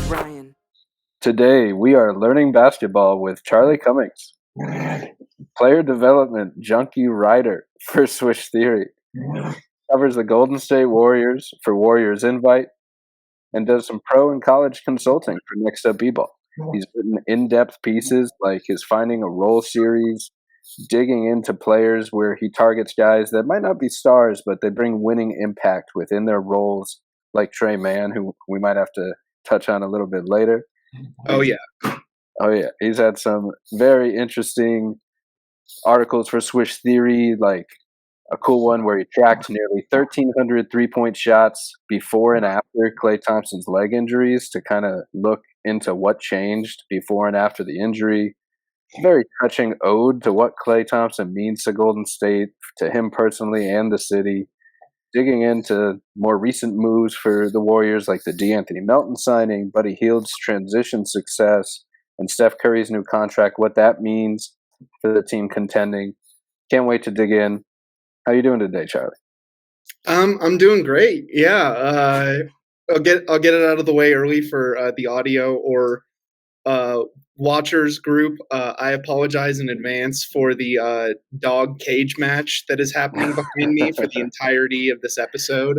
Ryan. Today, we are learning basketball with Charlie Cummings, player development junkie writer for Swish Theory, covers the Golden State Warriors for Warriors Invite, and does some pro and college consulting for Next Up BBall. He's written in-depth pieces like his Finding a Role series, digging into players where he targets guys that might not be stars, but they bring winning impact within their roles, like Trey Mann, who we might have to touch on a little bit later. Oh, yeah. He's had some very interesting articles for Swish Theory, like a cool one where he tracked nearly 1,300 three-point shots before and after Klay Thompson's leg injuries to kind of look into what changed before and after the injury. Very touching ode to what Klay Thompson means to Golden State, to him personally and the city. Digging into more recent moves for the Warriors, like the D'Anthony Melton signing, Buddy Hield's transition success, and Steph Curry's new contract, what that means for the team contending. Can't wait to dig in. How you doing today, Charlie? I'm doing great. Yeah, I'll get it out of the way early for the audio or watchers group. I apologize in advance for the dog cage match that is happening behind me for the entirety of this episode.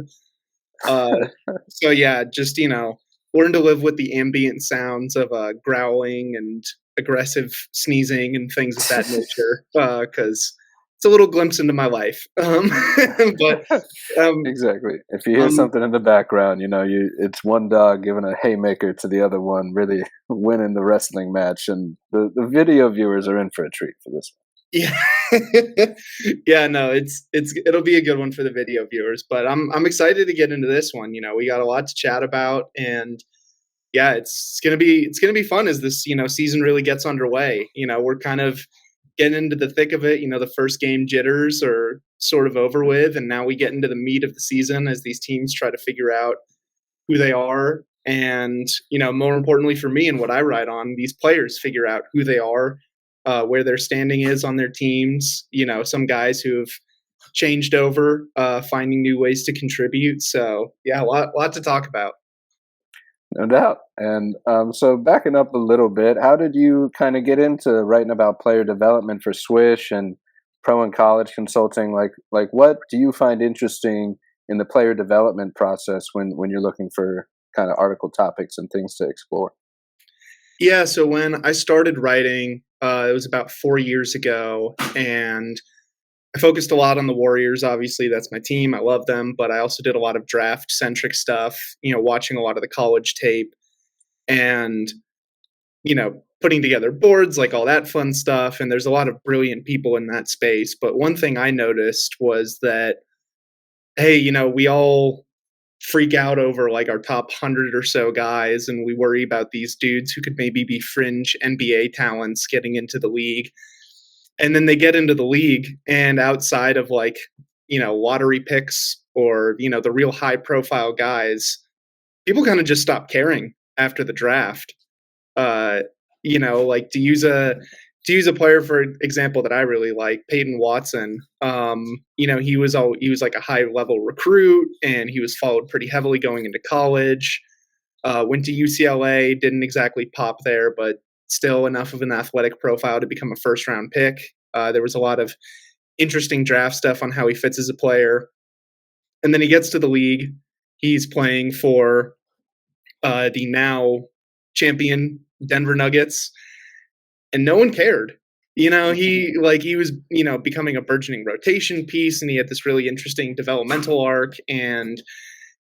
So yeah, just learn to live with the ambient sounds of growling and aggressive sneezing and things of that nature, because it's a little glimpse into my life. But exactly. If you hear something in the background, it's one dog giving a haymaker to the other one, really winning the wrestling match, and the video viewers are in for a treat for this one. Yeah, yeah. No, it'll be a good one for the video viewers. But I'm excited to get into this one. We got a lot to chat about, and yeah, it's gonna be fun as this season really gets underway. We're kind of getting into the thick of it. The first game jitters are sort of over with, and now we get into the meat of the season as these teams try to figure out who they are, and more importantly for me and what I write on, these players figure out who they are, where their standing is on their teams. Some guys who have changed over, finding new ways to contribute. So yeah, a lot to talk about. No doubt. And so backing up a little bit, how did you kind of get into writing about player development for Swish and pro and college consulting? Like what do you find interesting in the player development process when you're looking for kind of article topics and things to explore? Yeah, so when I started writing, it was about 4 years ago, and I focused a lot on the Warriors. Obviously, that's my team. I love them, but I also did a lot of draft-centric stuff, watching a lot of the college tape and, putting together boards, like all that fun stuff. And there's a lot of brilliant people in that space. But one thing I noticed was that, hey, we all freak out over like our top 100 or so guys, and we worry about these dudes who could maybe be fringe NBA talents getting into the league. And then they get into the league, and outside of like, lottery picks or, the real high profile guys, people kind of just stop caring after the draft. Like to use a player, for example, that I really like, Peyton Watson. He was like a high level recruit, and he was followed pretty heavily going into college. Went to UCLA, didn't exactly pop there, but still enough of an athletic profile to become a first-round pick. There was a lot of interesting draft stuff on how he fits as a player. And then he gets to the league. He's playing for the now champion Denver Nuggets, and no one cared. He was, becoming a burgeoning rotation piece, and he had this really interesting developmental arc, and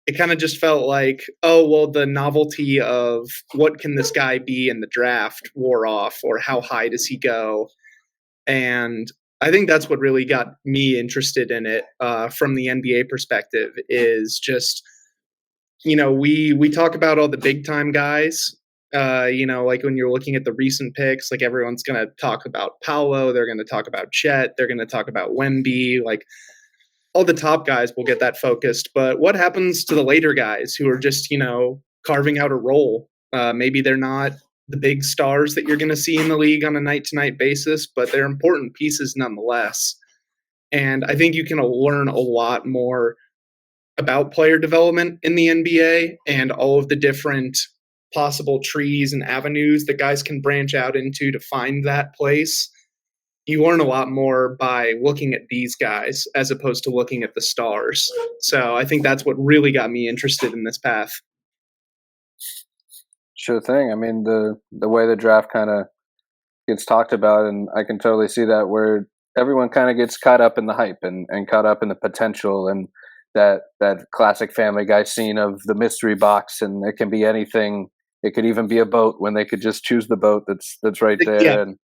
it kind of just felt like, oh, well, the novelty of what can this guy be in the draft wore off, or how high does he go? And I think that's what really got me interested in it, from the NBA perspective, is just, we talk about all the big time guys, like when you're looking at the recent picks, like everyone's going to talk about Paolo, they're going to talk about Chet, they're going to talk about Wemby, like all the top guys will get that focused. But what happens to the later guys who are just, carving out a role? Maybe they're not the big stars that you're going to see in the league on a night-to-night basis, but they're important pieces nonetheless. And I think you can learn a lot more about player development in the NBA and all of the different possible trees and avenues that guys can branch out into to find that place. You learn a lot more by looking at these guys as opposed to looking at the stars. So I think that's what really got me interested in this path. Sure thing. I mean, the way the draft kind of gets talked about, and I can totally see that, where everyone kind of gets caught up in the hype and caught up in the potential, and that classic Family Guy scene of the mystery box, and it can be anything. It could even be a boat when they could just choose the boat that's right Yeah. there. And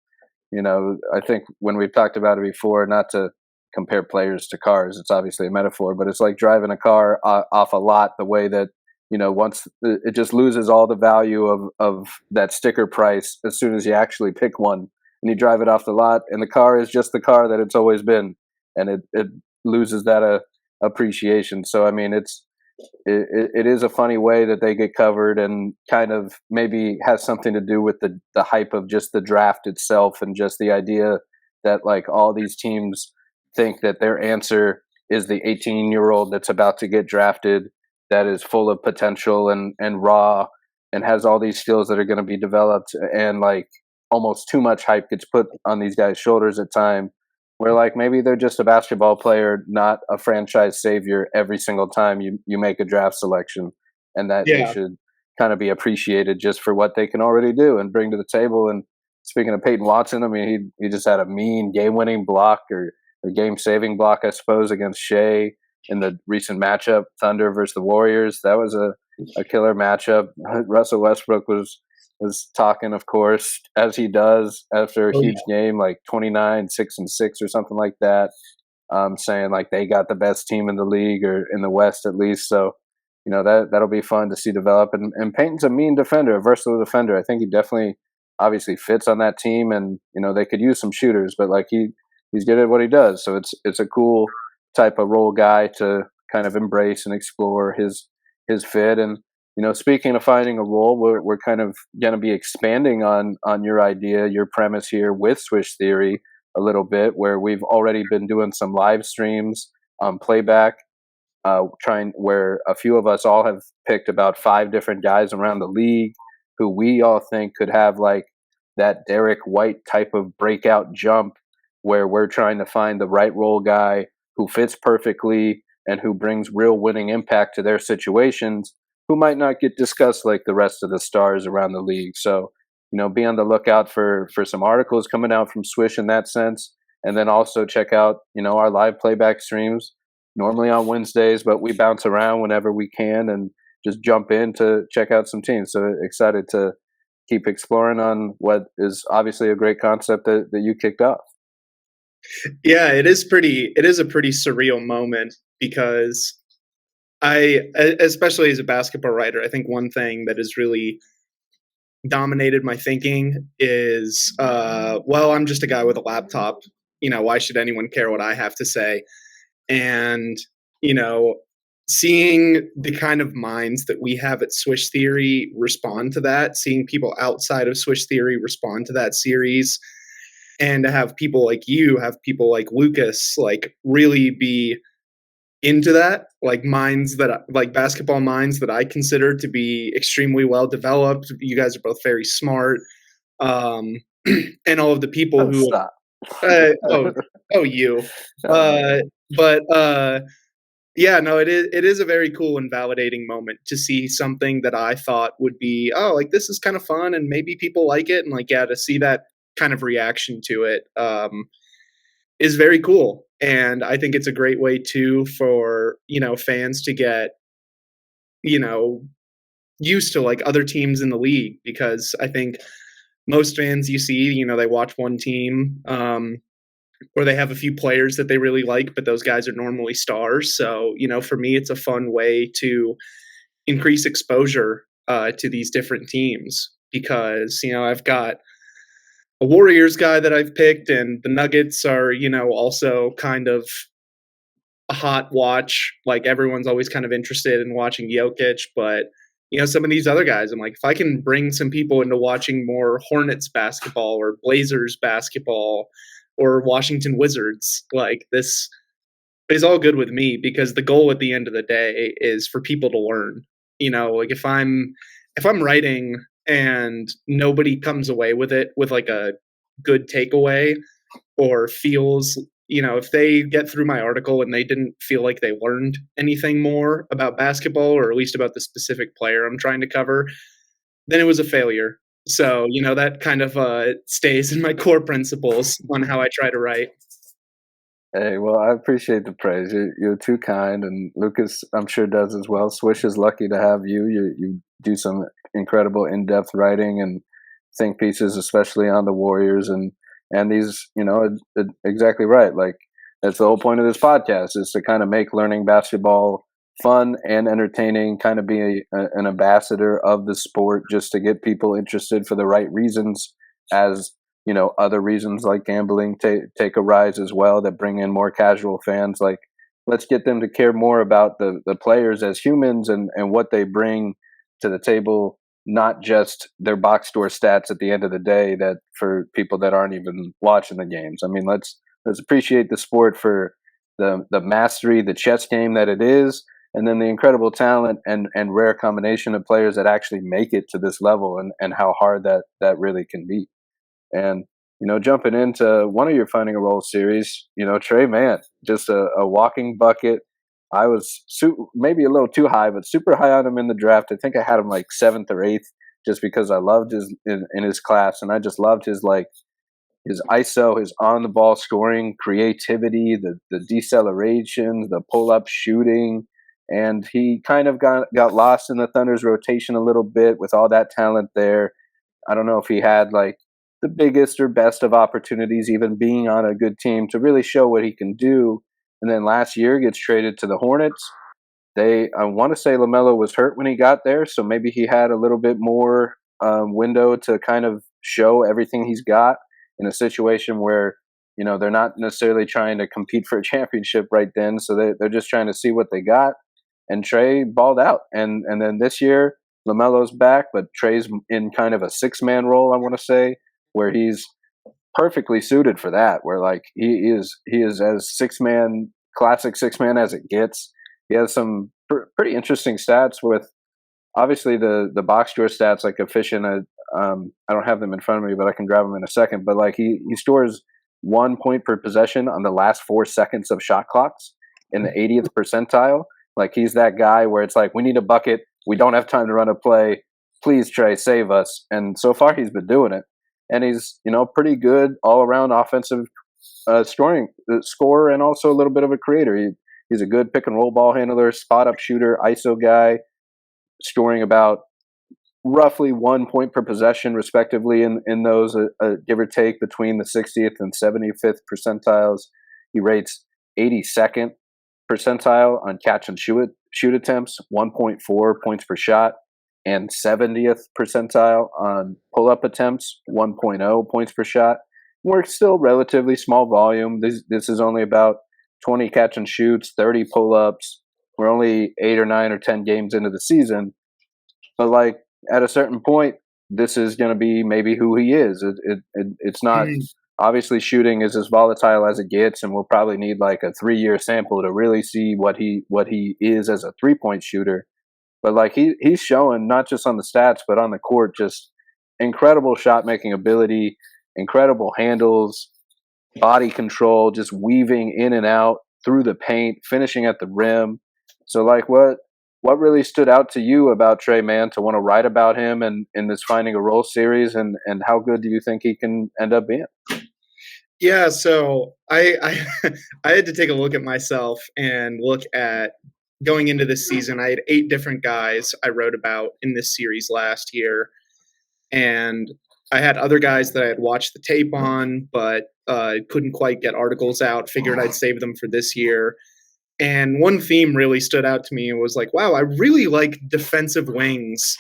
I think when we've talked about it before, not to compare players to cars, it's obviously a metaphor, but it's like driving a car off a lot, the way that, once it just loses all the value of that sticker price as soon as you actually pick one and you drive it off the lot, and the car is just the car that it's always been, and it loses that appreciation. So, I mean, it is a funny way that they get covered, and kind of maybe has something to do with the hype of just the draft itself, and just the idea that like all these teams think that their answer is the 18-year-old that's about to get drafted, that is full of potential and raw, and has all these skills that are going to be developed, and like almost too much hype gets put on these guys' shoulders at time, where like maybe they're just a basketball player, not a franchise savior every single time you make a draft selection, and that they Yeah. should kind of be appreciated just for what they can already do and bring to the table. And speaking of Peyton Watson, I mean, he just had a mean game-winning block, or a game-saving block, I suppose, against Shea in the recent matchup, Thunder versus the Warriors. That was a killer matchup. Russell Westbrook was talking, of course, as he does after a huge game, like 29, 6-6 or something like that, saying like they got the best team in the league, or in the West at least. So, that'll be fun to see develop. And Peyton's a mean defender, a versatile defender. I think he definitely obviously fits on that team, and they could use some shooters, but like he's good at what he does. So it's a cool type of role guy to kind of embrace and explore his fit. And speaking of finding a role, we're kind of going to be expanding on your idea, your premise here with Swish Theory a little bit, where we've already been doing some live streams on playback, where a few of us all have picked about 5 different guys around the league who we all think could have like that Derek White type of breakout jump, where we're trying to find the right role guy who fits perfectly and who brings real winning impact to their situations, who might not get discussed like the rest of the stars around the league. So, be on the lookout for some articles coming out from Swish in that sense. And then also check out, our live playback streams, normally on Wednesdays, but we bounce around whenever we can and just jump in to check out some teams. So excited to keep exploring on what is obviously a great concept that you kicked off. Yeah, it is a pretty surreal moment, because especially as a basketball writer, I think one thing that has really dominated my thinking is, well, I'm just a guy with a laptop. Why should anyone care what I have to say? And, seeing the kind of minds that we have at Swish Theory respond to that, seeing people outside of Swish Theory respond to that series, and to have people like you, have people like Lucas, like really be into that, like basketball minds that I consider to be extremely well developed. You guys are both very smart, and all of the people who stop. You, but yeah, no, it is a very cool and validating moment to see something that I thought would be, like, this is kind of fun and maybe people like it, and like, yeah, to see that kind of reaction to it is very cool. And I think it's a great way too for, fans to get, used to like other teams in the league, because I think most fans you see, they watch one team, or they have a few players that they really like, but those guys are normally stars. So, for me, it's a fun way to increase exposure to these different teams, because, I've got a Warriors guy that I've picked, and the Nuggets are, also kind of a hot watch. Like, everyone's always kind of interested in watching Jokic, but some of these other guys, I'm like, if I can bring some people into watching more Hornets basketball or Blazers basketball or Washington Wizards, like, this is all good with me, because the goal at the end of the day is for people to learn. Like, if I'm if I'm writing and nobody comes away with it with like a good takeaway or feels, if they get through my article and they didn't feel like they learned anything more about basketball, or at least about the specific player I'm trying to cover, then it was a failure. So, that kind of stays in my core principles on how I try to write. Hey, well, I appreciate the praise. You're too kind, and Lucas, I'm sure, does as well. Swish is lucky to have you. You do some incredible in-depth writing and think pieces, especially on the Warriors, and these, exactly right. Like that's the whole point of this podcast is to kind of make learning basketball fun and entertaining. Kind of be an ambassador of the sport, just to get people interested for the right reasons, as other reasons like gambling take a rise as well that bring in more casual fans. Like, let's get them to care more about the players as humans and what they bring to the table, not just their box score stats at the end of the day, that for people that aren't even watching the games. I mean, let's appreciate the sport for the mastery, the chess game that it is, and then the incredible talent and rare combination of players that actually make it to this level, and how hard that really can be. And, jumping into one of your Finding a Role series, Tre Mann, just a walking bucket. I was maybe a little too high, but super high on him in the draft. I think I had him like 7th or 8th just because I loved his in his class. And I just loved his ISO, his on the ball scoring, creativity, the decelerations, the pull up shooting. And he kind of got lost in the Thunder's rotation a little bit with all that talent there. I don't know if he had like the biggest or best of opportunities, even being on a good team, to really show what he can do. And then last year gets traded to the Hornets. I want to say LaMelo was hurt when he got there, so maybe he had a little bit more window to kind of show everything he's got in a situation where they're not necessarily trying to compete for a championship right then, so they're just trying to see what they got. And Tre balled out, and then this year LaMelo's back, but Tre's in kind of a 6-man role, I want to say, where he's perfectly suited for that, where like he is as classic 6-man as it gets. He has some pretty interesting stats with obviously the box score stats, like efficient. I don't have them in front of me, but I can grab them in a second. But like he scores 1 point per possession on the last 4 seconds of shot clocks in the 80th percentile. Like he's that guy where it's like, we need a bucket. We don't have time to run a play. Please, Tre, save us. And so far he's been doing it. And he's, pretty good all around offensive scorer, and also a little bit of a creator. He's a good pick and roll ball handler, spot up shooter, ISO guy, scoring about roughly 1 point per possession, respectively, in those, give or take, between the 60th and 75th percentiles. He rates 82nd percentile on catch and shoot attempts, 1.4 points per shot, and 70th percentile on pull-up attempts, 1.0 points per shot. We're still relatively small volume. This is only about 20 catch and shoots, 30 pull-ups. We're only 8 or 9 or 10 games into the season. But like at a certain point, this is going to be maybe who he is. It's not obviously shooting is as volatile as it gets, and we'll probably need like a 3-year sample to really see what he is as a 3-point shooter. But like he's showing not just on the stats, but on the court, just incredible shot making ability, incredible handles, body control, just weaving in and out through the paint, finishing at the rim. So like what really stood out to you about Tre Mann to want to write about him and in this Finding a Role series, and how good do you think he can end up being? Yeah, so I I had to take a look at myself and look at going into this season. I had 8 different guys I wrote about in this series last year, and I had other guys that I had watched the tape on, but couldn't quite get articles out. Figured I'd save them for this year. And one theme really stood out to me and was like, wow, I really like defensive wings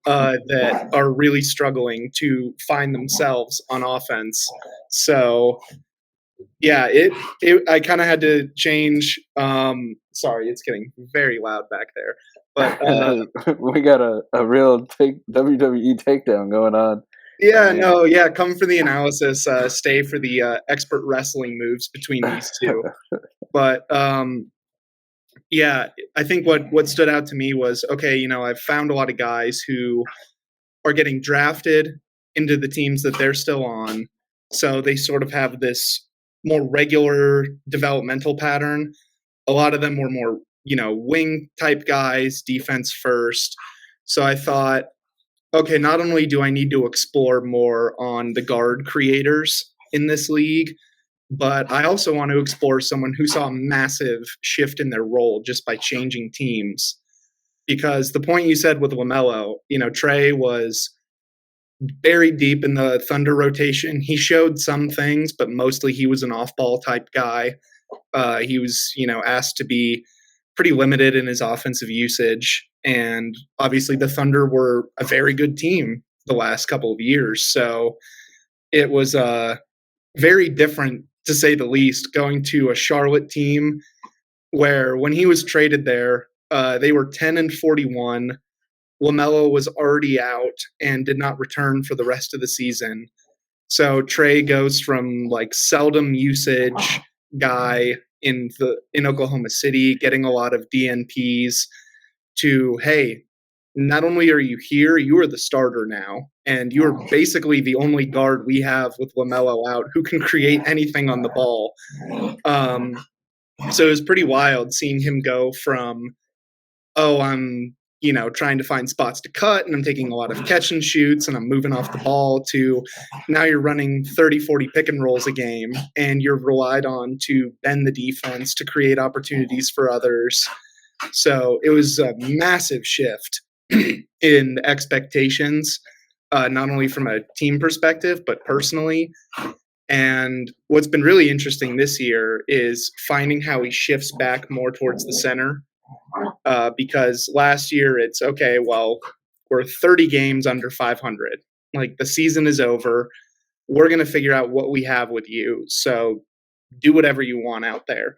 that are really struggling to find themselves on offense. So yeah, I kind of had to change. Sorry, it's getting very loud back there. But we got a real WWE takedown going on. Yeah, no, yeah, come for the analysis, stay for the expert wrestling moves between these two. But Yeah, I think what stood out to me was, okay, I've found a lot of guys who are getting drafted into the teams that they're still on. So they sort of have this more regular developmental pattern. A lot of them were more, wing type guys, defense first. So I thought, okay, not only do I need to explore more on the guard creators in this league, but I also want to explore someone who saw a massive shift in their role just by changing teams. Because the point you said with LaMelo, Trey was buried deep in the Thunder rotation. He showed some things, but mostly he was an off-ball type guy. He was, asked to be pretty limited in his offensive usage. And obviously the Thunder were a very good team the last couple of years. So it was very different, to say the least, going to a Charlotte team where when he was traded there, they were 10-41. LaMelo was already out and did not return for the rest of the season. So Trey goes from like seldom usage guy in Oklahoma City, getting a lot of DNPs, to, hey, not only are you here, you are the starter now, and you're basically the only guard we have with LaMelo out who can create anything on the ball. So it was pretty wild seeing him go from, oh, I'm trying to find spots to cut and I'm taking a lot of catch and shoots and I'm moving off the ball, to now you're running 30, 40 pick and rolls a game and you're relied on to bend the defense to create opportunities for others. So it was a massive shift in expectations, not only from a team perspective, but personally. And what's been really interesting this year is finding how he shifts back more towards the center. Because last year it's, okay, well, we're 30 games under 500. Like, the season is over. We're going to figure out what we have with you. So do whatever you want out there.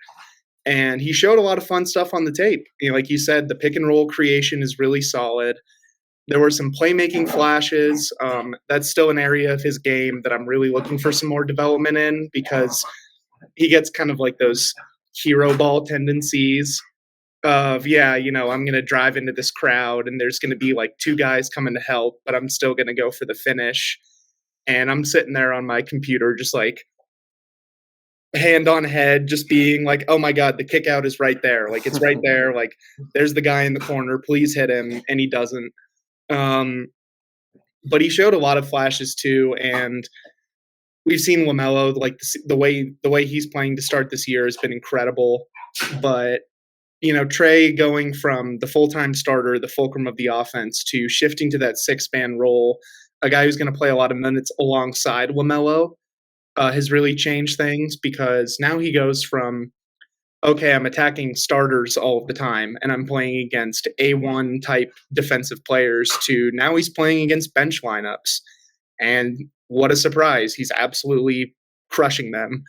And he showed a lot of fun stuff on the tape. Like you said, the pick and roll creation is really solid. There were some playmaking flashes. That's still an area of his game that I'm really looking for some more development in, because he gets kind of like those hero ball tendencies of, I'm going to drive into this crowd and there's going to be like two guys coming to help, but I'm still going to go for the finish. And I'm sitting there on my computer just like hand on head, just being like, oh my God, the kick out is right there. Like, it's right there. Like, there's the guy in the corner. Please hit him. And he doesn't. But he showed a lot of flashes too. And we've seen LaMelo, like the way he's playing to start this year has been incredible. But Trey going from the full-time starter, the fulcrum of the offense, to shifting to that six-man role, a guy who's going to play a lot of minutes alongside LaMelo, has really changed things, because now he goes from, okay, I'm attacking starters all the time and I'm playing against A1 type defensive players, to now he's playing against bench lineups. And what a surprise. He's absolutely crushing them.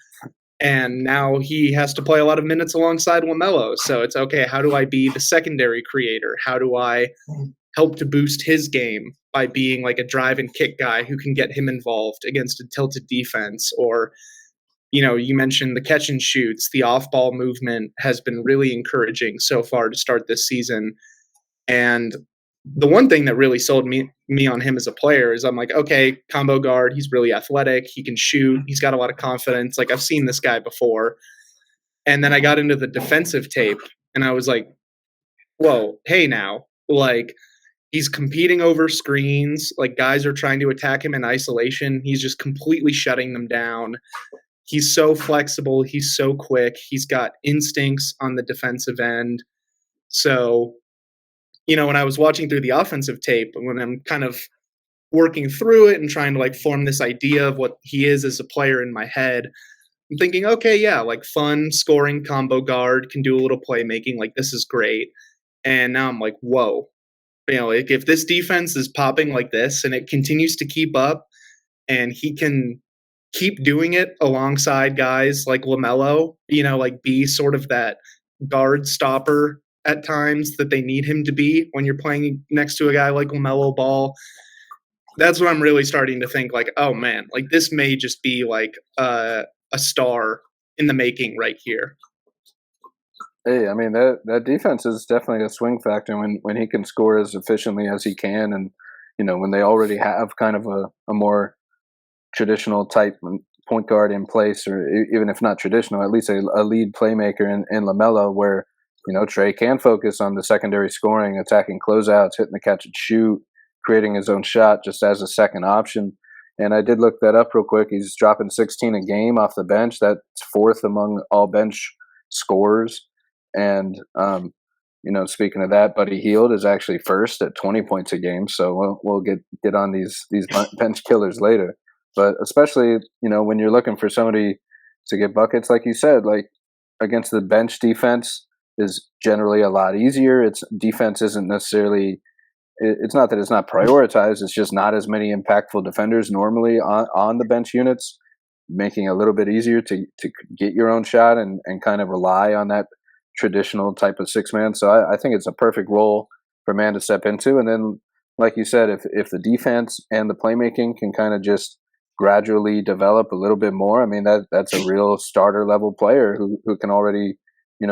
And now he has to play a lot of minutes alongside LaMelo. So it's, okay, how do I be the secondary creator? How do I help to boost his game by being like a drive and kick guy who can get him involved against a tilted defense? Or, you mentioned the catch and shoots. The off-ball movement has been really encouraging so far to start this season. And the one thing that really sold me on him as a player is, I'm like, okay, combo guard, he's really athletic, he can shoot, he's got a lot of confidence. Like, I've seen this guy before. And then I got into the defensive tape and I was like, whoa, hey now, like, he's competing over screens. Like, guys are trying to attack him in isolation. He's just completely shutting them down. He's so flexible. He's so quick. He's got instincts on the defensive end. So, when I was watching through the offensive tape, when I'm kind of working through it and trying to like form this idea of what he is as a player in my head, I'm thinking, okay, yeah, like, fun scoring combo guard, can do a little playmaking. Like, this is great. And now I'm like, whoa, like, if this defense is popping like this and it continues to keep up and he can keep doing it alongside guys like LaMelo, like, be sort of that guard stopper at times that they need him to be when you're playing next to a guy like LaMelo Ball, that's what I'm really starting to think, like, oh man, like, this may just be like a star in the making right here. Hey, I mean that defense is definitely a swing factor when he can score as efficiently as he can, and when they already have kind of a more traditional type point guard in place, or even if not traditional, at least a lead playmaker in Lamelo, where Trey can focus on the secondary scoring, attacking closeouts, hitting the catch and shoot, creating his own shot just as a second option. And I did look that up real quick. He's dropping 16 a game off the bench. That's fourth among all bench scorers. And speaking of that, Buddy Hield is actually first at 20 points a game. So we'll get on these bench killers later. But especially when you're looking for somebody to get buckets, like you said, like against the bench defense is generally a lot easier. Its defense isn't necessarily. It's not that it's not prioritized. It's just not as many impactful defenders normally on the bench units, making it a little bit easier to get your own shot and kind of rely on that traditional type of six man. So I think it's a perfect role for Mann to step into. And then, like you said, if the defense and the playmaking can kind of just gradually develop a little bit more, I mean that's a real starter level player who can already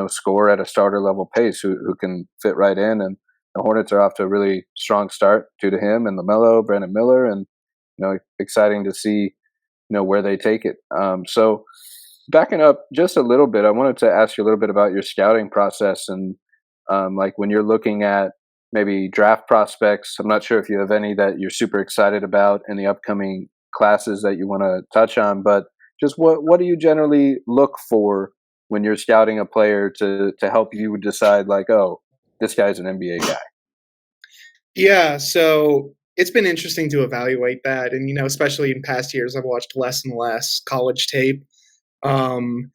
score at a starter level pace, who can fit right in. And the Hornets are off to a really strong start due to him and LaMelo, Brandon Miller, and exciting to see where they take it. So backing up just a little bit, I wanted to ask you a little bit about your scouting process and like when you're looking at maybe draft prospects. I'm not sure if you have any that you're super excited about in the upcoming classes that you want to touch on, but just what do you generally look for when you're scouting a player to help you decide like, oh, this guy's an NBA guy? Yeah, so it's been interesting to evaluate that, and especially in past years, I've watched less and less college tape. Um,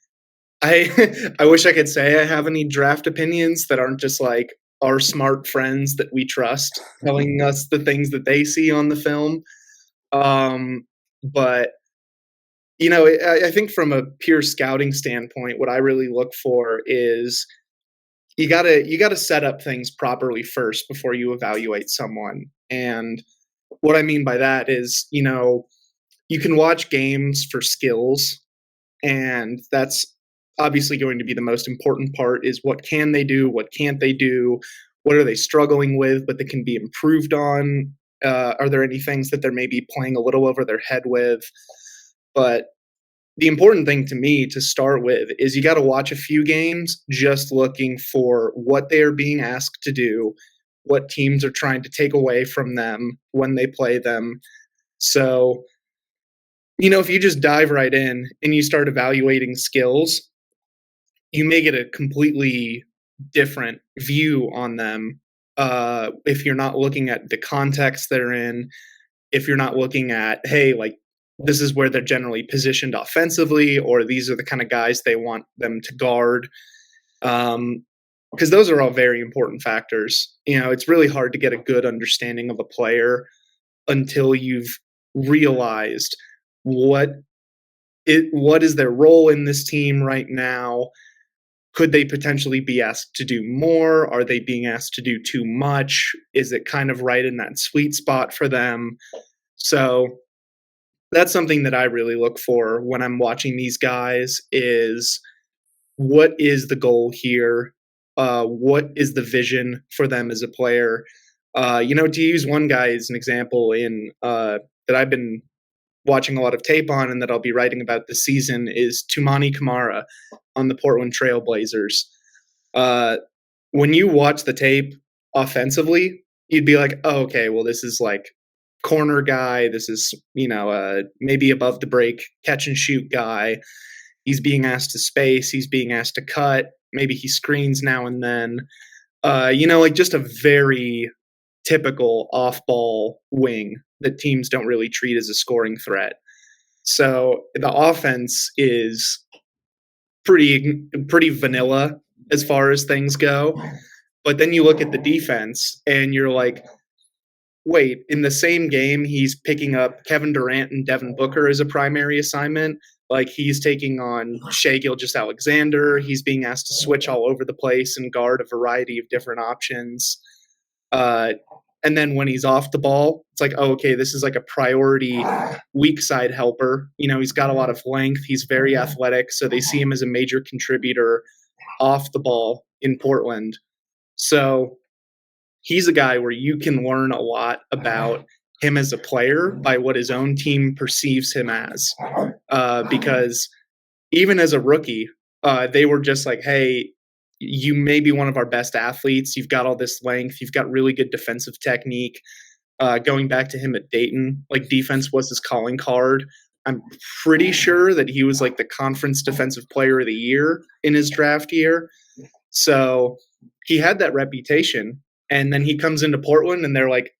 I I wish I could say I have any draft opinions that aren't just like our smart friends that we trust telling us the things that they see on the film. But I think from a pure scouting standpoint, what I really look for is you gotta set up things properly first before you evaluate someone. And what I mean by that is, you can watch games for skills, and that's obviously going to be the most important part is what can they do, what can't they do, what are they struggling with, but that can be improved on. Are there any things that they're maybe playing a little over their head with? But the important thing to me to start with is you got to watch a few games just looking for what they are being asked to do, what teams are trying to take away from them when they play them. So, if you just dive right in and you start evaluating skills, you may get a completely different view on them if you're not looking at the context they're in, if you're not looking at, hey, like this is where they're generally positioned offensively, or these are the kind of guys they want them to guard. Because those are all very important factors. It's really hard to get a good understanding of a player until you've realized what is their role in this team right now. Could they potentially be asked to do more? Are they being asked to do too much? Is it kind of right in that sweet spot for them? So that's something that I really look for when I'm watching these guys is what is the goal here? What is the vision for them as a player? To use one guy as an example that I've been watching a lot of tape on and that I'll be writing about this season is Tumani Kamara on the Portland Trail Blazers. When you watch the tape offensively, you'd be like, oh, okay, well, this is like corner guy. This is, maybe above the break, catch and shoot guy. He's being asked to space. He's being asked to cut. Maybe he screens now and then. Like just a very typical off-ball wing that teams don't really treat as a scoring threat. So the offense is pretty vanilla as far as things go. But then you look at the defense and you're like, wait, in the same game, he's picking up Kevin Durant and Devin Booker as a primary assignment. Like he's taking on Shai Gilgeous-Alexander. He's being asked to switch all over the place and guard a variety of different options. And then when he's off the ball, it's like, oh, okay, this is like a priority weak side helper. He's got a lot of length. He's very athletic. So they see him as a major contributor off the ball in Portland. So he's a guy where you can learn a lot about him as a player by what his own team perceives him as. Because even as a rookie, they were just like, hey, you may be one of our best athletes. You've got all this length. You've got really good defensive technique. Going back to him at Dayton, like defense was his calling card. I'm pretty sure that he was like the conference defensive player of the year in his draft year. So he had that reputation. And then he comes into Portland and they're like,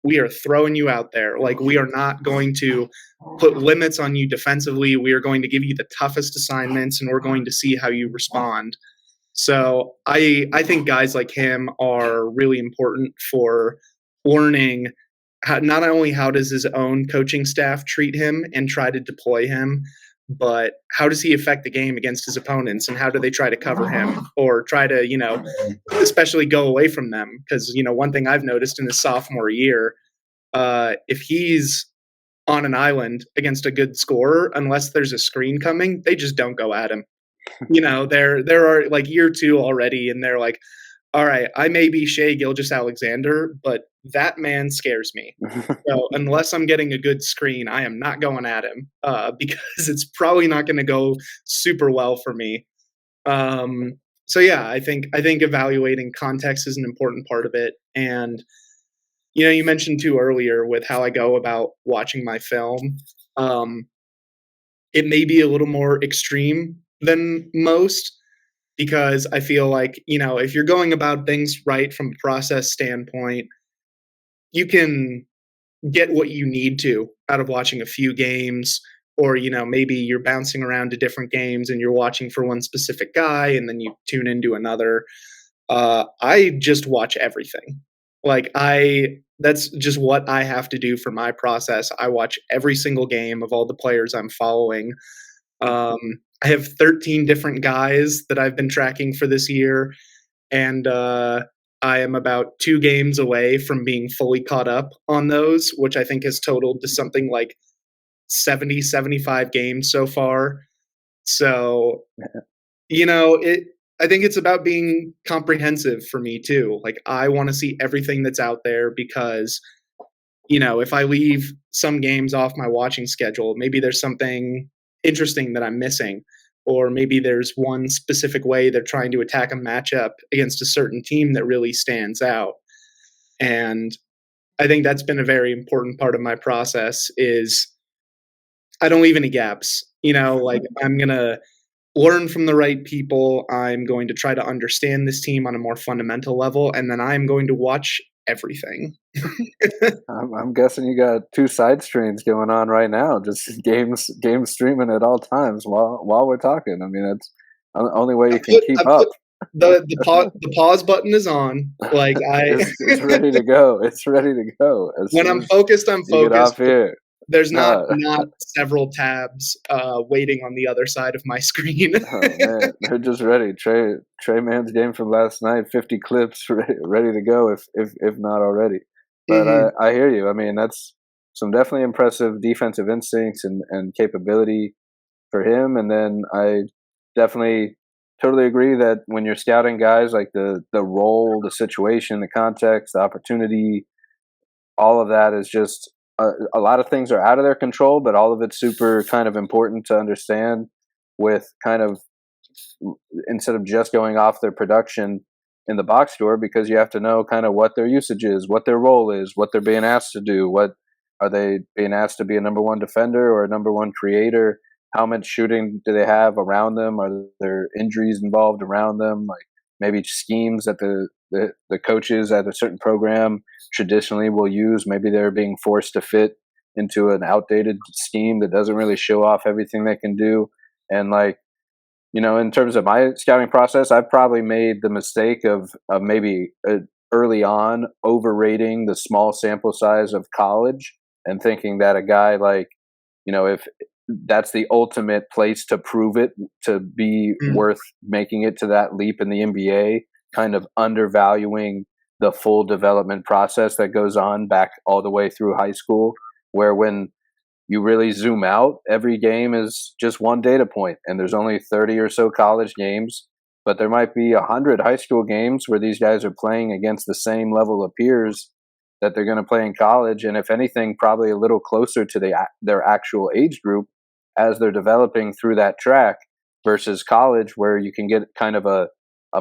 we are throwing you out there. Like, we are not going to put limits on you defensively. We are going to give you the toughest assignments and we're going to see how you respond. So I think guys like him are really important for learning how, not only how does his own coaching staff treat him and try to deploy him, but how does he affect the game against his opponents and how do they try to cover him or try to, especially go away from them? Because, one thing I've noticed in his sophomore year, if he's on an island against a good scorer, unless there's a screen coming, they just don't go at him. There are like year two already, and they're like, all right, I may be Shea Gilgeous-Alexander, but that man scares me. So unless I'm getting a good screen, I am not going at him because it's probably not going to go super well for me. So yeah, I think evaluating context is an important part of it. And you mentioned too earlier with how I go about watching my film. It may be a little more extreme than most, because I feel like, if you're going about things right from a process standpoint, you can get what you need to out of watching a few games, or, maybe you're bouncing around to different games and you're watching for one specific guy and then you tune into another. I just watch everything. That's just what I have to do for my process. I watch every single game of all the players I'm following. I have 13 different guys that I've been tracking for this year, and I am about 2 games away from being fully caught up on those, which I think has totaled to something like 70, 75 games so far. So, I think it's about being comprehensive for me too. Like, I want to see everything that's out there because, if I leave some games off my watching schedule, maybe there's something interesting that I'm missing, or maybe there's one specific way they're trying to attack a matchup against a certain team that really stands out. And I think that's been a very important part of my process is I don't leave any gaps. I'm going to learn from the right people. I'm going to try to understand this team on a more fundamental level, and then I'm going to watch everything. I'm guessing you got 2 side streams going on right now, just games streaming at all times while we're talking. I mean, that's the only way you can keep up. The pause button is on. Like it's ready to go. It's ready to go. When I'm focused, I'm focused. Get off here. There's not several tabs waiting on the other side of my screen. Oh man, they're just ready. Trey Mann's game from last night, 50 clips ready to go if not already. But I hear you. I mean, that's some definitely impressive defensive instincts and capability for him. And then I definitely totally agree that when you're scouting guys, like the role, the situation, the context, the opportunity, all of that is just a lot of things are out of their control, but all of it's super kind of important to understand with kind of instead of just going off their production in the box score, because you have to know kind of what their usage is, what their role is, what they're being asked to do. What are they being asked to be, a number one defender or a number one creator? How much shooting do they have around them? Are there injuries involved around them? Like maybe schemes that the coaches at a certain program traditionally will use. Maybe they're being forced to fit into an outdated scheme that doesn't really show off everything they can do. And like, in terms of my scouting process, I've probably made the mistake of maybe early on overrating the small sample size of college and thinking that a guy like, if that's the ultimate place to prove it, to be worth making it to that leap in the NBA, kind of undervaluing the full development process that goes on back all the way through high school, where when you really zoom out, every game is just one data point, and there's only 30 or so college games. but there might be 100 high school games where these guys are playing against the same level of peers that they're going to play in college, and if anything, probably a little closer to their actual age group as they're developing through that track, versus college where you can get kind of a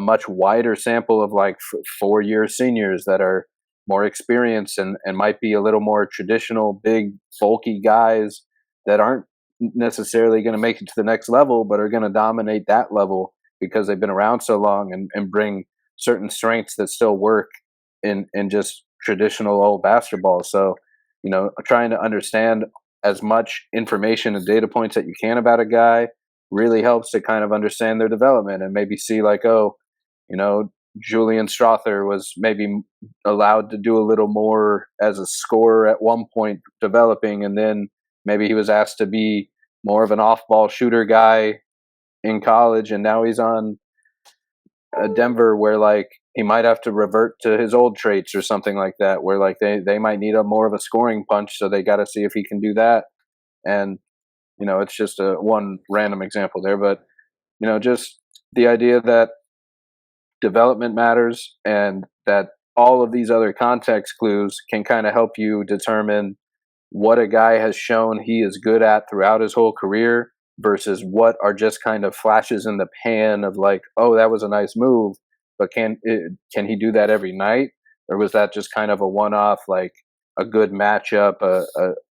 much wider sample of like 4-year seniors that are more experienced and might be a little more traditional, big, bulky guys that aren't necessarily going to make it to the next level, but are going to dominate that level because they've been around so long and bring certain strengths that still work in just traditional old basketball. So, trying to understand as much information and data points that you can about a guy really helps to kind of understand their development and maybe see like, oh, Julian Strother was maybe allowed to do a little more as a scorer at one point developing, and then maybe he was asked to be more of an off-ball shooter guy in college, and now he's on Denver where like he might have to revert to his old traits or something like that, where like they might need a more of a scoring punch, so they got to see if he can do that. And it's just a one random example there, but just the idea that development matters and that all of these other context clues can kind of help you determine what a guy has shown he is good at throughout his whole career versus what are just kind of flashes in the pan of like, oh, that was a nice move, but can he do that every night, or was that just kind of a one-off, like a good matchup,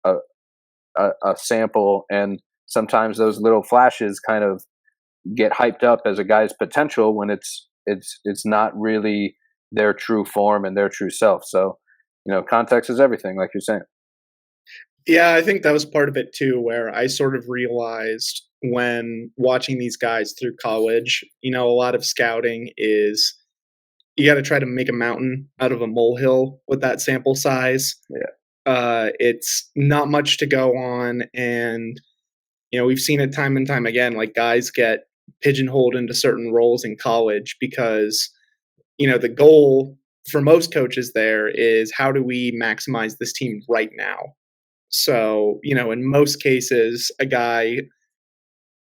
a sample? And sometimes those little flashes kind of get hyped up as a guy's potential when it's not really their true form and their true self. So, context is everything, like you're saying. Yeah, I think that was part of it too, where I sort of realized when watching these guys through college, a lot of scouting is you got to try to make a mountain out of a molehill with that sample size. Yeah. It's not much to go on. And, we've seen it time and time again, like guys get pigeonholed into certain roles in college because, the goal for most coaches there is how do we maximize this team right now? So, in most cases, a guy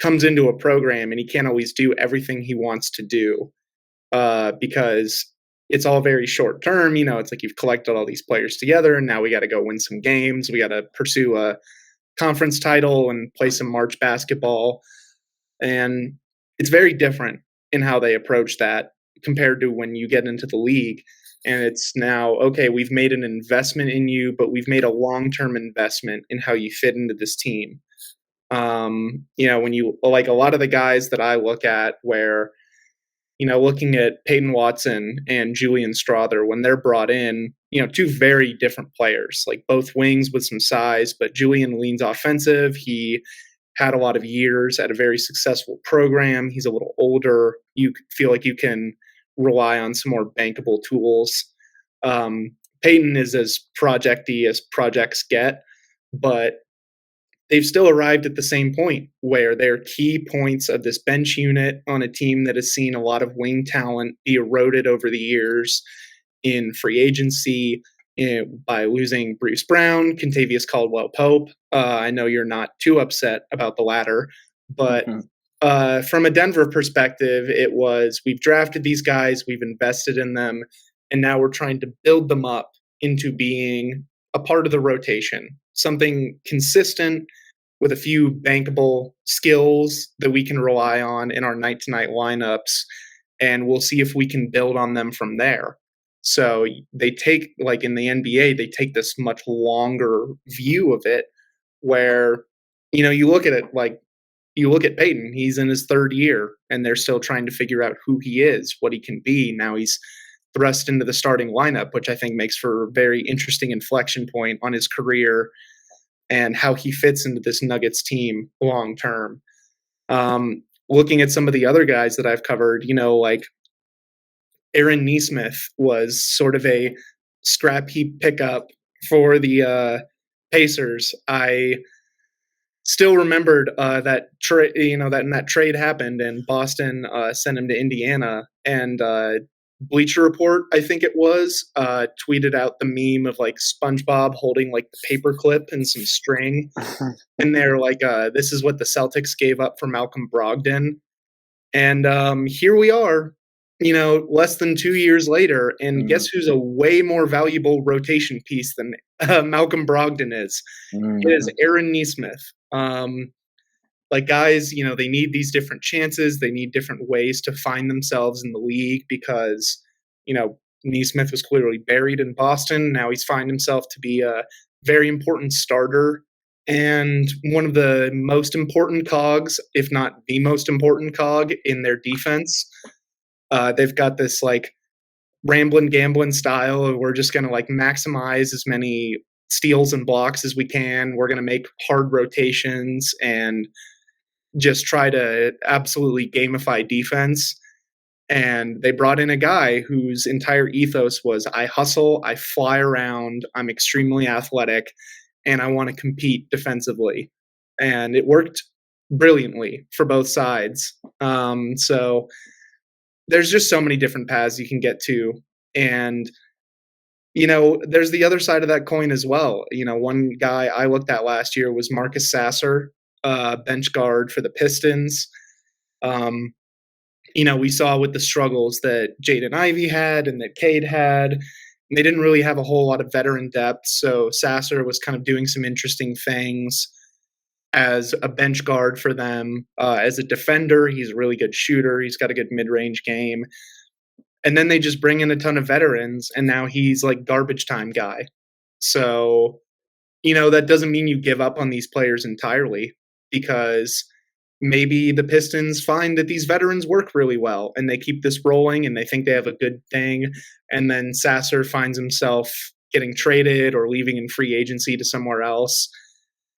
comes into a program and he can't always do everything he wants to do because it's all very short term. It's like you've collected all these players together and now we got to go win some games. We got to pursue a conference title and play some March basketball. And it's very different in how they approach that compared to when you get into the league. And it's now, okay, we've made an investment in you, but we've made a long-term investment in how you fit into this team. When you like a lot of the guys that I look at where, looking at Peyton Watson and Julian Strother, when they're brought in, two very different players, like both wings with some size, but Julian leans offensive. He had a lot of years at a very successful program. He's a little older. You feel like you can rely on some more bankable tools. Peyton is as projecty as projects get, but they've still arrived at the same point where they're key points of this bench unit on a team that has seen a lot of wing talent be eroded over the years in free agency by losing Bruce Brown, Kentavious Caldwell-Pope. I know you're not too upset about the latter, but from a Denver perspective, it was we've drafted these guys, we've invested in them, and now we're trying to build them up into being a part of the rotation, something consistent with a few bankable skills that we can rely on in our night-to-night lineups, and we'll see if we can build on them from there. So they take, like in the NBA, they take this much longer view of it where, you look at it like, you look at Peyton, he's in his third year and they're still trying to figure out who he is, what he can be. Now he's thrust into the starting lineup, which I think makes for a very interesting inflection point on his career and how he fits into this Nuggets team long term. Looking at some of the other guys that I've covered, like Aaron Nesmith was sort of a scrap heap pickup for the Pacers. I still remembered that that trade happened and Boston sent him to Indiana, and Bleacher Report, I think it was, tweeted out the meme of like SpongeBob holding like the paperclip and some string, and they're like, "This is what the Celtics gave up for Malcolm Brogdon." And here we are, less than 2 years later, and guess who's a way more valuable rotation piece than Malcolm Brogdon is? It is Aaron Nesmith. Guys, they need these different chances. They need different ways to find themselves in the league because, Nesmith was clearly buried in Boston. Now he's found himself to be a very important starter and one of the most important cogs, if not the most important cog in their defense. They've got this rambling, gambling style. Of we're just going to maximize as many steals and blocks as we can. We're going to make hard rotations and just try to absolutely gamify defense. And they brought in a guy whose entire ethos was I hustle, I fly around, I'm extremely athletic, and I want to compete defensively. And it worked brilliantly for both sides. So there's just so many different paths you can get to. And, there's the other side of that coin as well. One guy I looked at last year was Marcus Sasser, bench guard for the Pistons. We saw with the struggles that Jaden Ivey had and that Cade had, they didn't really have a whole lot of veteran depth. So Sasser was kind of doing some interesting things as a bench guard for them. As a defender, he's a really good shooter. He's got a good mid-range game. And then they just bring in a ton of veterans, and now he's garbage time guy. So, that doesn't mean you give up on these players entirely because maybe the Pistons find that these veterans work really well and they keep this rolling and they think they have a good thing. And then Sasser finds himself getting traded or leaving in free agency to somewhere else.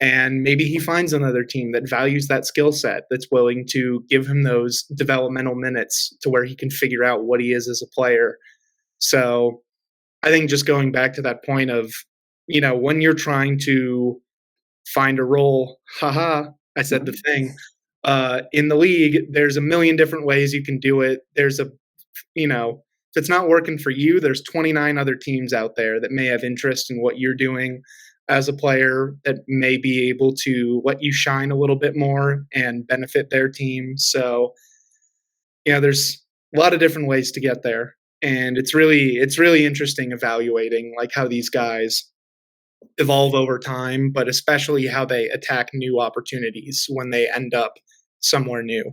And maybe he finds another team that values that skill set, that's willing to give him those developmental minutes to where he can figure out what he is as a player. So I think just going back to that point of, when you're trying to find a role, I said the thing, in the league, there's a million different ways you can do it. There's if it's not working for you, there's 29 other teams out there that may have interest in what you're doing as a player that may be able to let you shine a little bit more and benefit their team. So, there's a lot of different ways to get there. And it's really interesting evaluating how these guys evolve over time, but especially how they attack new opportunities when they end up somewhere new.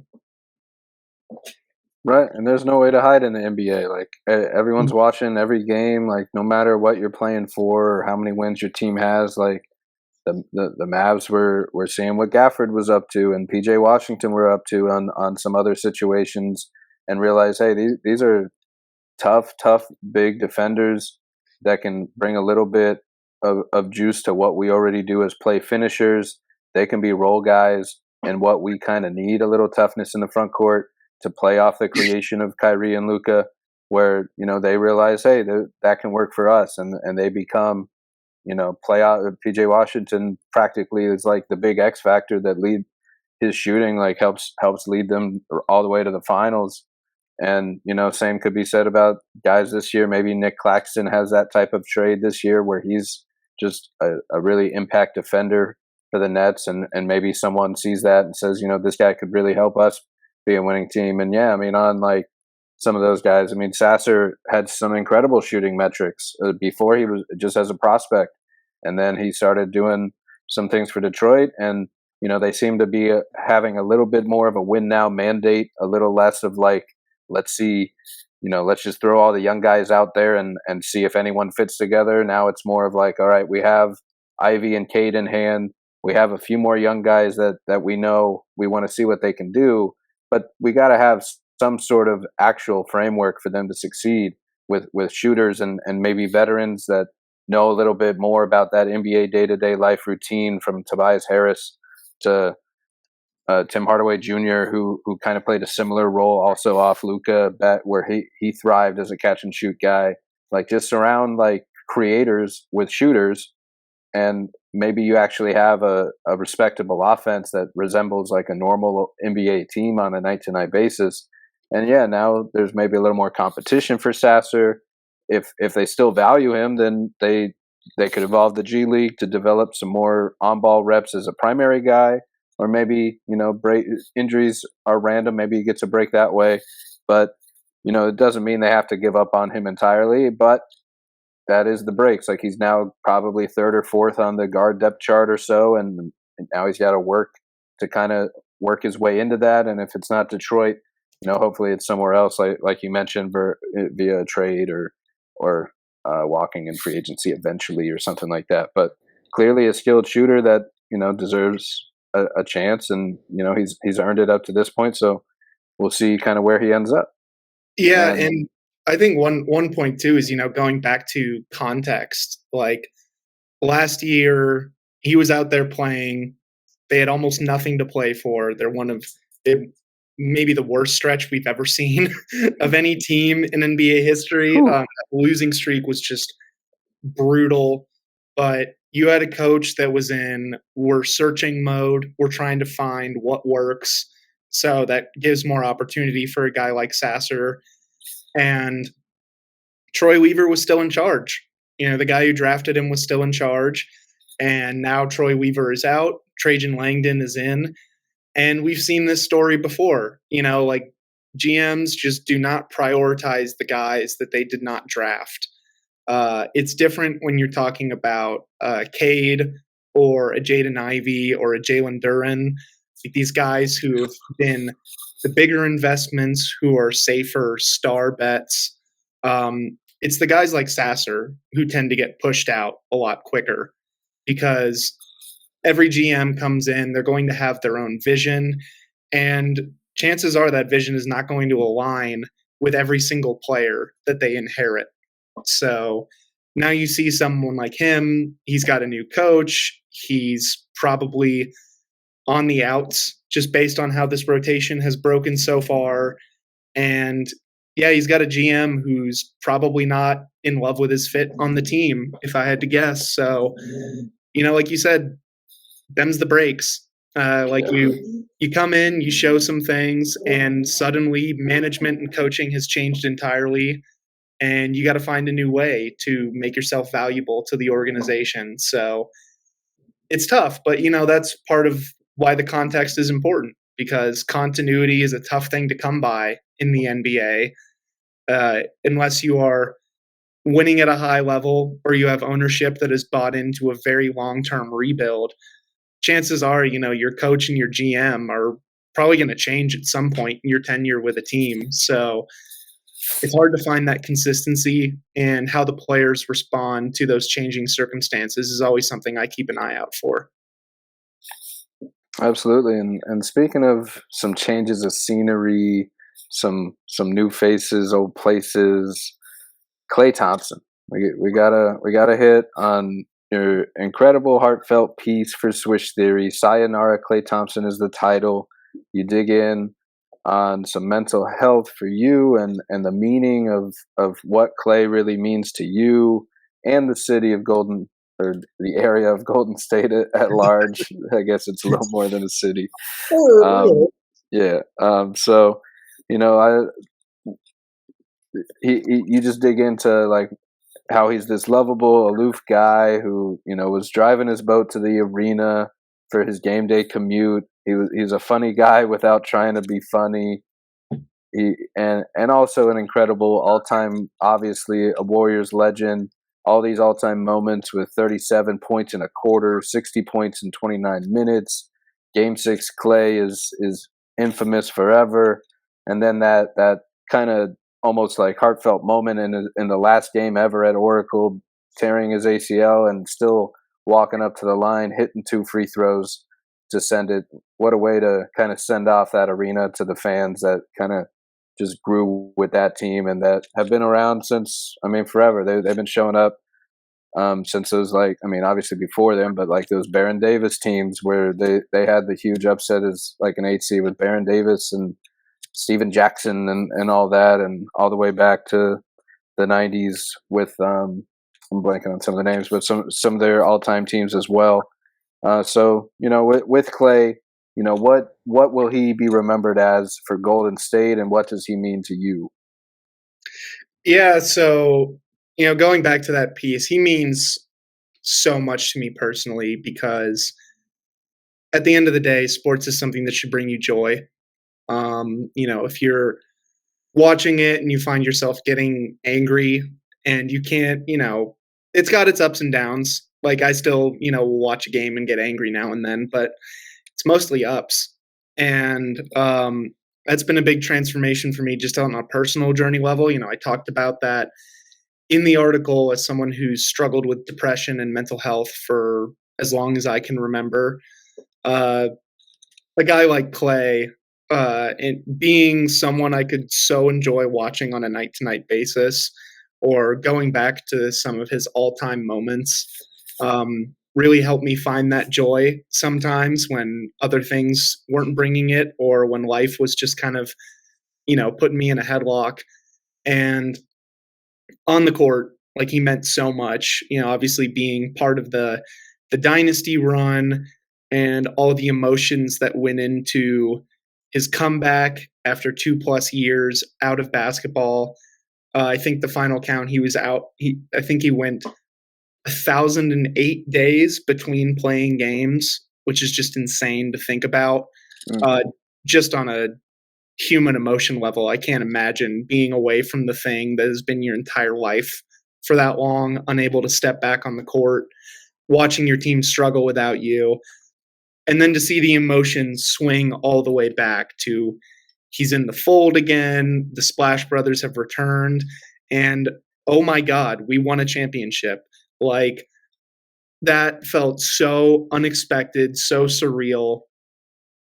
Right, and there's no way to hide in the NBA. Everyone's watching every game. No matter what you're playing for or how many wins your team has, the Mavs were seeing what Gafford was up to and PJ Washington were up to on some other situations, and realize, hey, these are tough big defenders that can bring a little bit of juice to what we already do as play finishers. They can be role guys, and what we kind of need, a little toughness in the front court to play off the creation of Kyrie and Luka, where they realize, hey, that can work for us, and they become, play out. PJ Washington practically is the big X factor that lead his shooting, helps lead them all the way to the finals. And same could be said about guys this year. Maybe Nick Claxton has that type of trade this year where he's just a really impact defender for the Nets, and maybe someone sees that and says, this guy could really help us be a winning team. And on some of those guys, Sasser had some incredible shooting metrics before he was just as a prospect, and then he started doing some things for Detroit, and they seem to be having a little bit more of a win now mandate, a little less of let's see, let's just throw all the young guys out there and see if anyone fits together. Now it's more of all right, we have Ivy and Cade in hand. We have a few more young guys that we know we want to see what they can do, but we got to have some sort of actual framework for them to succeed with shooters and maybe veterans that know a little bit more about that NBA day-to-day life routine, from Tobias Harris to Tim Hardaway Jr., who kind of played a similar role also off Luka, where he thrived as a catch and shoot guy. Just surround creators with shooters, and maybe you actually have a respectable offense that resembles a normal NBA team on a night-to-night basis. And now there's maybe a little more competition for Sasser. If they still value him, then they could evolve the G League to develop some more on-ball reps as a primary guy. or maybe injuries are random. Maybe he gets a break that way, but it doesn't mean they have to give up on him entirely. But that is the breaks. Like, he's now probably third or fourth on the guard depth chart or so, and now he's got to work to kind of work his way into that. And if it's not Detroit, hopefully it's somewhere else, like you mentioned, via a trade or walking in free agency eventually or something like that. But clearly a skilled shooter that deserves a chance, and he's earned it up to this point. So we'll see kind of where he ends up. Yeah, and I think one point too is going back to context. Like last year, he was out there playing. They had almost nothing to play for. They're one of maybe the worst stretch we've ever seen of any team in NBA history. Losing streak was just brutal. But you had a coach that was we're searching mode. We're trying to find what works. So that gives more opportunity for a guy like Sasser. And Troy Weaver was still in charge. The guy who drafted him was still in charge. And now Troy Weaver is out. Trajan Langdon is in. And we've seen this story before. Like GMs just do not prioritize the guys that they did not draft. It's different when you're talking about Cade or a Jaden Ivey or a Jalen Duren. These guys who have been the bigger investments, who are safer star bets. It's the guys like Sasser who tend to get pushed out a lot quicker because every GM comes in, they're going to have their own vision, and chances are that vision is not going to align with every single player that they inherit. So now you see someone like him, he's got a new coach, he's probably on the outs just based on how this rotation has broken so far. And yeah, he's got a GM who's probably not in love with his fit on the team, if I had to guess. So, like you said, them's the breaks. You come in, you show some things, and suddenly management and coaching has changed entirely, and you got to find a new way to make yourself valuable to the organization. So it's tough, but that's part of why the context is important, because continuity is a tough thing to come by in the NBA, unless you are winning at a high level or you have ownership that has bought into a very long-term rebuild. Chances are, your coach and your GM are probably going to change at some point in your tenure with a team. So it's hard to find that consistency, and how the players respond to those changing circumstances is always something I keep an eye out for. Absolutely. And speaking of some changes of scenery, some new faces, old places, Klay Thompson. We got a hit on your incredible heartfelt piece for Swish Theory. Sayonara Klay Thompson is the title. You dig in on some mental health for you and the meaning of what Klay really means to you and the city of Golden, or the area of Golden State at large. I guess it's a little more than a city. Yeah. So, you just dig into like how he's this lovable, aloof guy who, was driving his boat to the arena for his game day commute. He's a funny guy without trying to be funny. And also an incredible all-time, obviously a Warriors legend. All these all-time moments with 37 points in a quarter, 60 points in 29 minutes. Game 6 Klay is infamous forever. And then that kind of almost like heartfelt moment in the last game ever at Oracle, tearing his ACL and still walking up to the line, hitting 2 free throws to send it. What a way to kind of send off that arena to the fans that kind of just grew with that team and that have been around since, forever. They've been showing up since those, obviously before them, but like those Baron Davis teams where they had the huge upset as like an 8 seed with Baron Davis and Steven Jackson and all that, and all the way back to the 90s with I'm blanking on some of the names, but some of their all-time teams as well. So with Klay, what will he be remembered as for Golden State, and what does he mean to you? Yeah, so going back to that piece, he means so much to me personally, because at the end of the day, sports is something that should bring you joy. If you're watching it and you find yourself getting angry and you can't, it's got its ups and downs. Like I still, will watch a game and get angry now and then, but it's mostly ups. And that's been a big transformation for me just on a personal journey level. I talked about that in the article as someone who's struggled with depression and mental health for as long as I can remember. A guy like Klay, and being someone I could so enjoy watching on a night-to-night basis, or going back to some of his all-time moments, really helped me find that joy sometimes when other things weren't bringing it, or when life was just kind of, putting me in a headlock. And on the court, like he meant so much, obviously being part of the dynasty run and all the emotions that went into his comeback after 2+ years out of basketball. I think the final count he was out. I think he went 1,008 days between playing games, which is just insane to think about. Just on a human emotion level, I can't imagine being away from the thing that has been your entire life for that long, unable to step back on the court, watching your team struggle without you, and then to see the emotions swing all the way back to he's in the fold again, the Splash Brothers have returned, and oh my God, we won a championship. Like, that felt so unexpected, so surreal.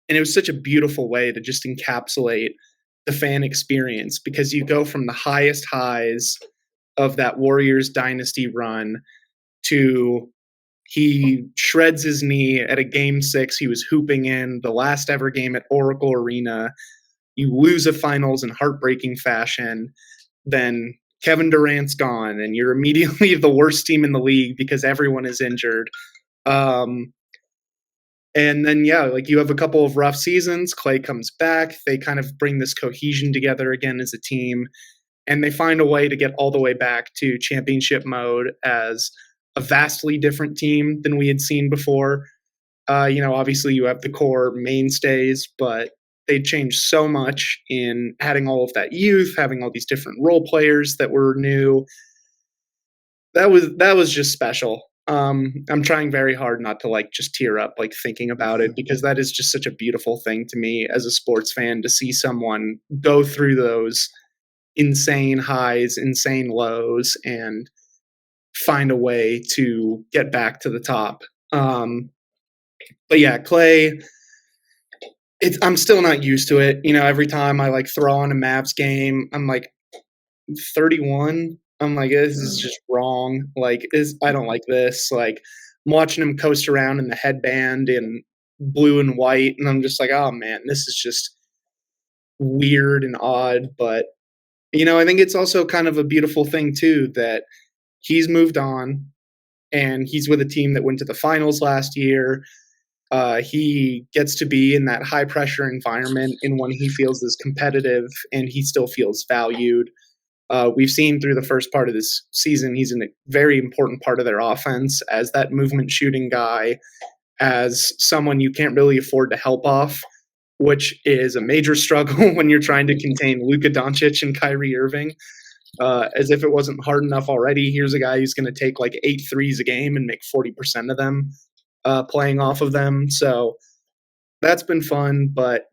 And it was such a beautiful way to just encapsulate the fan experience, because you go from the highest highs of that Warriors dynasty run to he shreds his knee at a game 6 he was hooping in, the last ever game at Oracle Arena. You lose a finals in heartbreaking fashion. Then Kevin Durant's gone, and you're immediately the worst team in the league because everyone is injured. And then, you have a couple of rough seasons. Klay comes back. They kind of bring this cohesion together again as a team, and they find a way to get all the way back to championship mode as a vastly different team than we had seen before. Obviously you have the core mainstays, but they changed so much in adding all of that youth, having all these different role players that were new. That was just special. I'm trying very hard not to just tear up thinking about it, because that is just such a beautiful thing to me as a sports fan, to see someone go through those insane highs, insane lows, and find a way to get back to the top. But yeah, Klay, I'm still not used to it. Every time I throw on a Mavs game, I'm 31. I'm this is just wrong. I don't like this. I'm watching him coast around in the headband in blue and white, and I'm just oh man, this is just weird and odd. But I think it's also kind of a beautiful thing too, that he's moved on and he's with a team that went to the finals last year. He gets to be in that high pressure environment in one he feels is competitive, and he still feels valued. We've seen through the first part of this season, he's a very important part of their offense as that movement shooting guy, as someone you can't really afford to help off, which is a major struggle when you're trying to contain Luka Doncic and Kyrie Irving. As if it wasn't hard enough already, here's a guy who's going to take 8 threes a game and make 40% of them playing off of them. So that's been fun. But,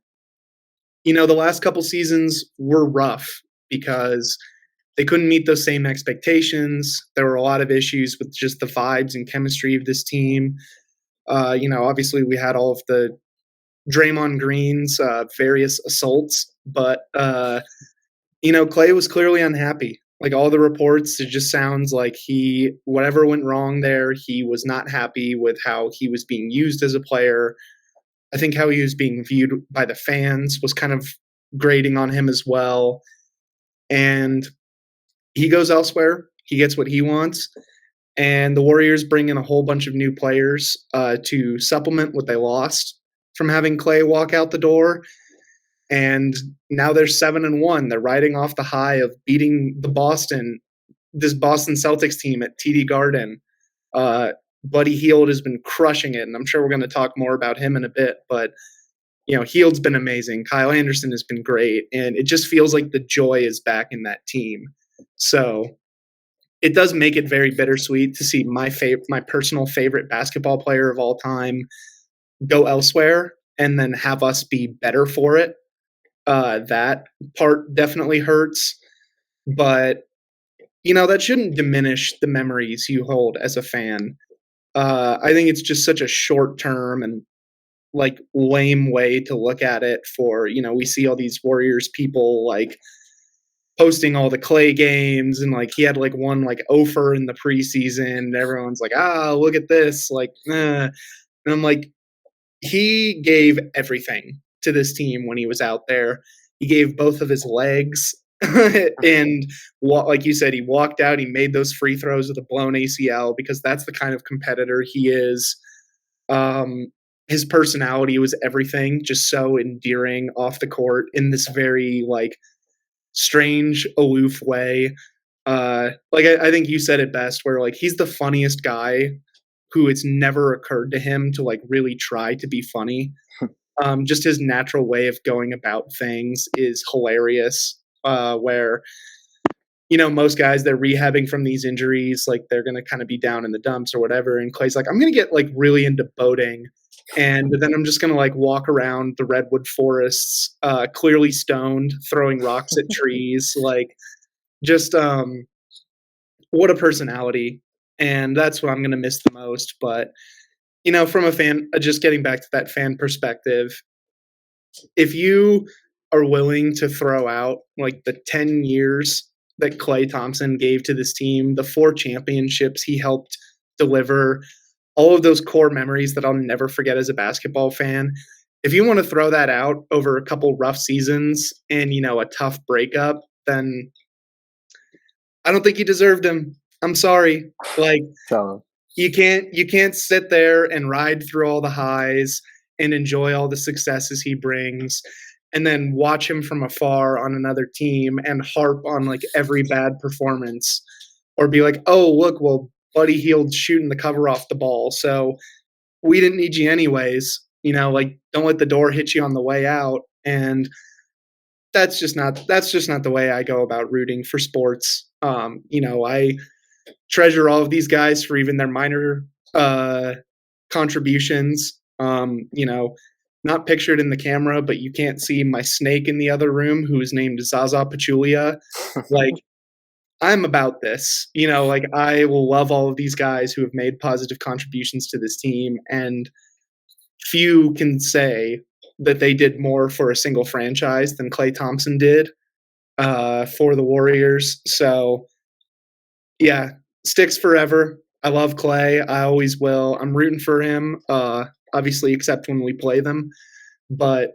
the last couple seasons were rough because they couldn't meet those same expectations. There were a lot of issues with just the vibes and chemistry of this team. Obviously we had all of the Draymond Green's various assaults, but Klay was clearly unhappy. All the reports, it just sounds like whatever went wrong there, he was not happy with how he was being used as a player. I think how he was being viewed by the fans was kind of grating on him as well. And he goes elsewhere. He gets what he wants. And the Warriors bring in a whole bunch of new players to supplement what they lost from having Klay walk out the door. And now they're 7-1. They're riding off the high of beating this Boston Celtics team at TD Garden. Buddy Hield has been crushing it, and I'm sure we're going to talk more about him in a bit, but Hield's been amazing. Kyle Anderson has been great, and it just feels like the joy is back in that team. So it does make it very bittersweet to see my personal favorite basketball player of all time go elsewhere and then have us be better for it. That part definitely hurts, but that shouldn't diminish the memories you hold as a fan. I think it's just such a short term and lame way to look at it. For we see all these Warriors people posting all the Klay games, and he had one offer in the preseason, and everyone's like, look at this, and I'm like, he gave everything to this team when he was out there. He gave both of his legs. And like you said, he walked out, he made those free throws with a blown ACL, because that's the kind of competitor he is. His personality was everything, just so endearing off the court in this very strange, aloof way. I think you said it best, where he's the funniest guy who it's never occurred to him to really try to be funny. Just his natural way of going about things is hilarious. Where most guys, they're rehabbing from these injuries, they're gonna kind of be down in the dumps or whatever, and Klay's like, I'm gonna get really into boating, and then I'm just gonna walk around the redwood forests, clearly stoned, throwing rocks at trees, just what a personality. And that's what I'm gonna miss the most. But from a fan, just getting back to that fan perspective, if you are willing to throw out the 10 years that Klay Thompson gave to this team, the 4 championships he helped deliver, all of those core memories that I'll never forget as a basketball fan, if you want to throw that out over a couple rough seasons and, a tough breakup, then I don't think you deserved him. I'm sorry. You can't sit there and ride through all the highs and enjoy all the successes he brings, and then watch him from afar on another team and harp on every bad performance, or be like, oh, look, well, Buddy Hield shooting the cover off the ball, so we didn't need you anyways. Don't let the door hit you on the way out. And that's just not the way I go about rooting for sports. I treasure all of these guys for even their minor contributions. Not pictured in the camera, but you can't see my snake in the other room, who is named Zaza Pachulia. I'm about this. I will love all of these guys who have made positive contributions to this team, and few can say that they did more for a single franchise than Klay Thompson did for the Warriors. So, yeah, sticks forever. I love Klay. I always will. I'm rooting for him, obviously, except when we play them. But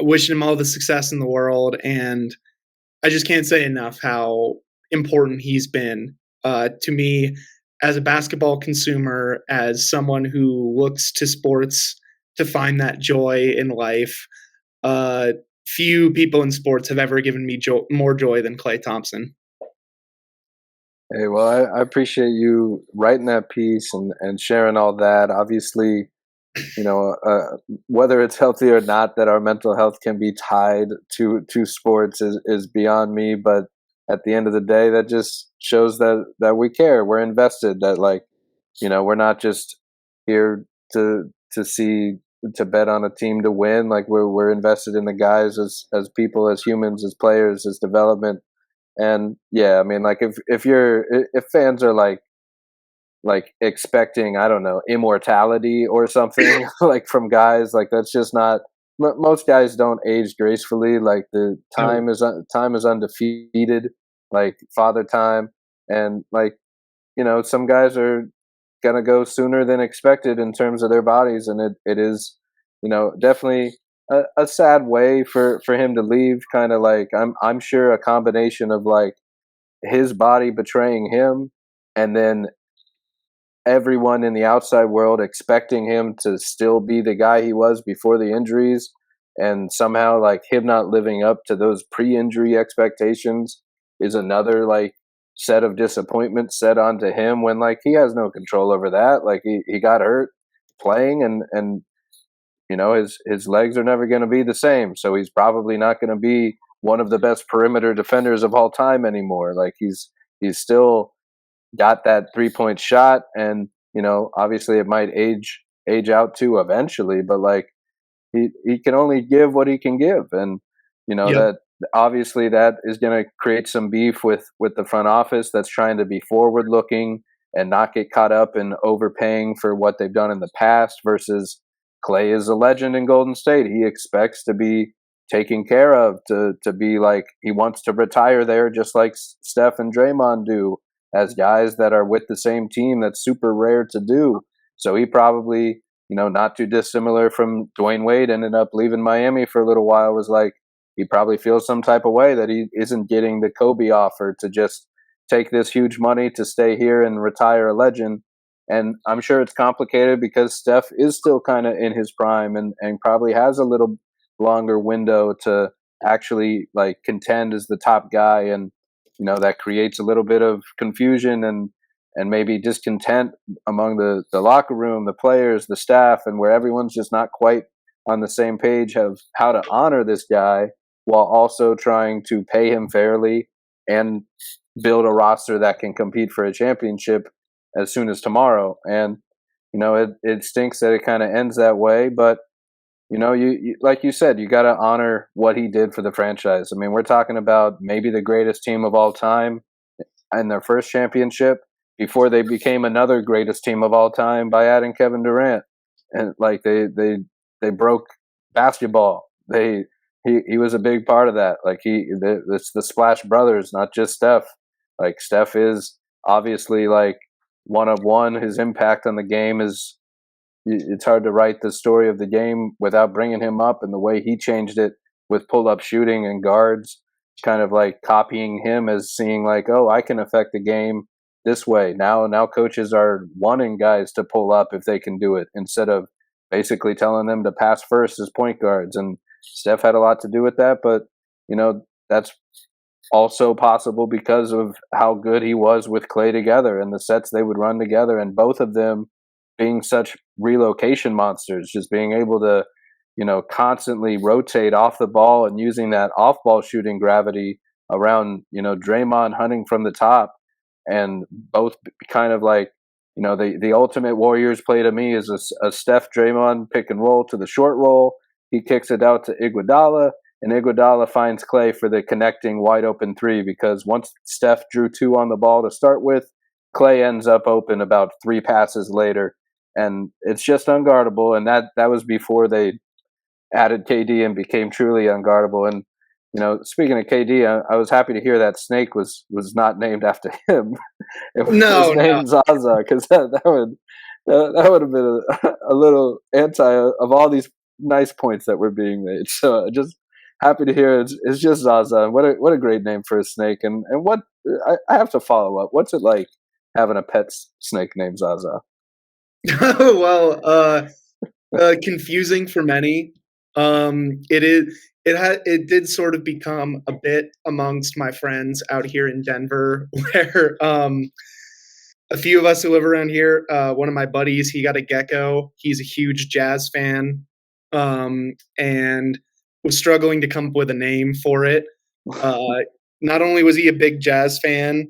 wishing him all the success in the world. And I just can't say enough how important he's been to me as a basketball consumer, as someone who looks to sports to find that joy in life. Few people in sports have ever given me more joy than Klay Thompson. Hey, well, I appreciate you writing that piece and sharing all that. Obviously, whether it's healthy or not that our mental health can be tied to sports is beyond me. But at the end of the day, that just shows that we care. We're invested. That we're not just here to bet on a team to win. We're invested in the guys as people, as humans, as players, as development. And yeah, I mean, if fans are expecting, I don't know, immortality or something from guys, that's just not. Most guys don't age gracefully. The time is undefeated, father time, and some guys are gonna go sooner than expected in terms of their bodies, and it is definitely a sad way for him to leave. Kind of I'm sure a combination of his body betraying him, and then everyone in the outside world expecting him to still be the guy he was before the injuries, and somehow him not living up to those pre-injury expectations is another set of disappointments set onto him when like he has no control over that. Like he got hurt playing, and his legs are never going to be the same. So he's probably not going to be one of the best perimeter defenders of all time anymore. Like he's still got that 3-point shot, and obviously it might age out too eventually, but like he can only give what he can give, and Yep. that obviously that is going to create some beef with the front office that's trying to be forward looking and not get caught up in overpaying for what they've done in the past versus Klay is a legend in Golden State. He expects to be taken care of, to be like he wants to retire there just like Steph and Draymond do as guys that are with the same team. That's super rare to do. So he probably, not too dissimilar from Dwayne Wade, ended up leaving Miami for a little while, was like he probably feels some type of way that he isn't getting the Kobe offer to just take this huge money to stay here and retire a legend. And I'm sure it's complicated because Steph is still kind of in his prime, and probably has a little longer window to actually like contend as the top guy. And that creates a little bit of confusion and maybe discontent among the locker room, the players, the staff, and where everyone's just not quite on the same page of how to honor this guy while also trying to pay him fairly and build a roster that can compete for a championship as soon as tomorrow. And it stinks that it kind of ends that way, but you like you said, you got to honor what he did for the franchise. I mean, we're talking about maybe the greatest team of all time and their first championship before they became another greatest team of all time by adding Kevin Durant. And like they broke basketball. He was a big part of that. Like it's the Splash Brothers, not just Steph. Like Steph is obviously like one of one. His impact on the game is, it's hard to write the story of the game without bringing him up, and the way he changed it with pull-up shooting and guards, kind of like copying him as seeing like, oh, I can affect the game this way. Now coaches are wanting guys to pull up if they can do it, instead of basically telling them to pass first as point guards. And Steph had a lot to do with that, but that's also possible because of how good he was with Klay together and the sets they would run together, and both of them being such relocation monsters, just being able to, constantly rotate off the ball and using that off ball shooting gravity around, Draymond hunting from the top, and both kind of like, the ultimate Warriors play to me is a Steph Draymond pick and roll to the short roll. He kicks it out to Iguodala, and Iguodala finds Klay for the connecting wide open three, because once Steph drew two on the ball to start with, Klay ends up open about three passes later. And it's just unguardable. And that was before they added KD and became truly unguardable. And speaking of KD, I was happy to hear that snake was not named after him. It was No, no. named Zaza, because that would have been a little anti of all these nice points that were being made. So just happy to hear it's just Zaza. What a great name for a snake. And what I have to follow up. What's it like having a pet snake named Zaza? Well, confusing for many. It is. It did sort of become a bit amongst my friends out here in Denver, where a few of us who live around here. One of my buddies, he got a gecko. He's a huge jazz fan, and was struggling to come up with a name for it. Not only was he a big jazz fan,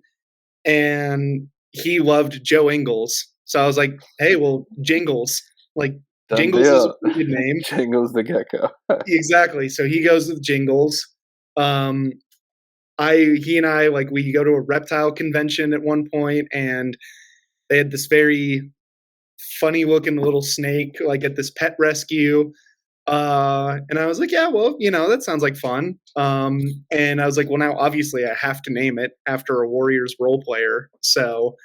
and he loved Joe Ingles. So I was like, hey, well, Jingles. Like, Done Jingles is a deal. pretty good name. Jingles the gecko. Exactly. So he goes with Jingles. He and I, like, we go to a reptile convention at one point, and they had this very funny looking little snake, like at this pet rescue. And I was like, yeah, well, that sounds like fun. And I was like, well, now obviously I have to name it after a Warriors role player. So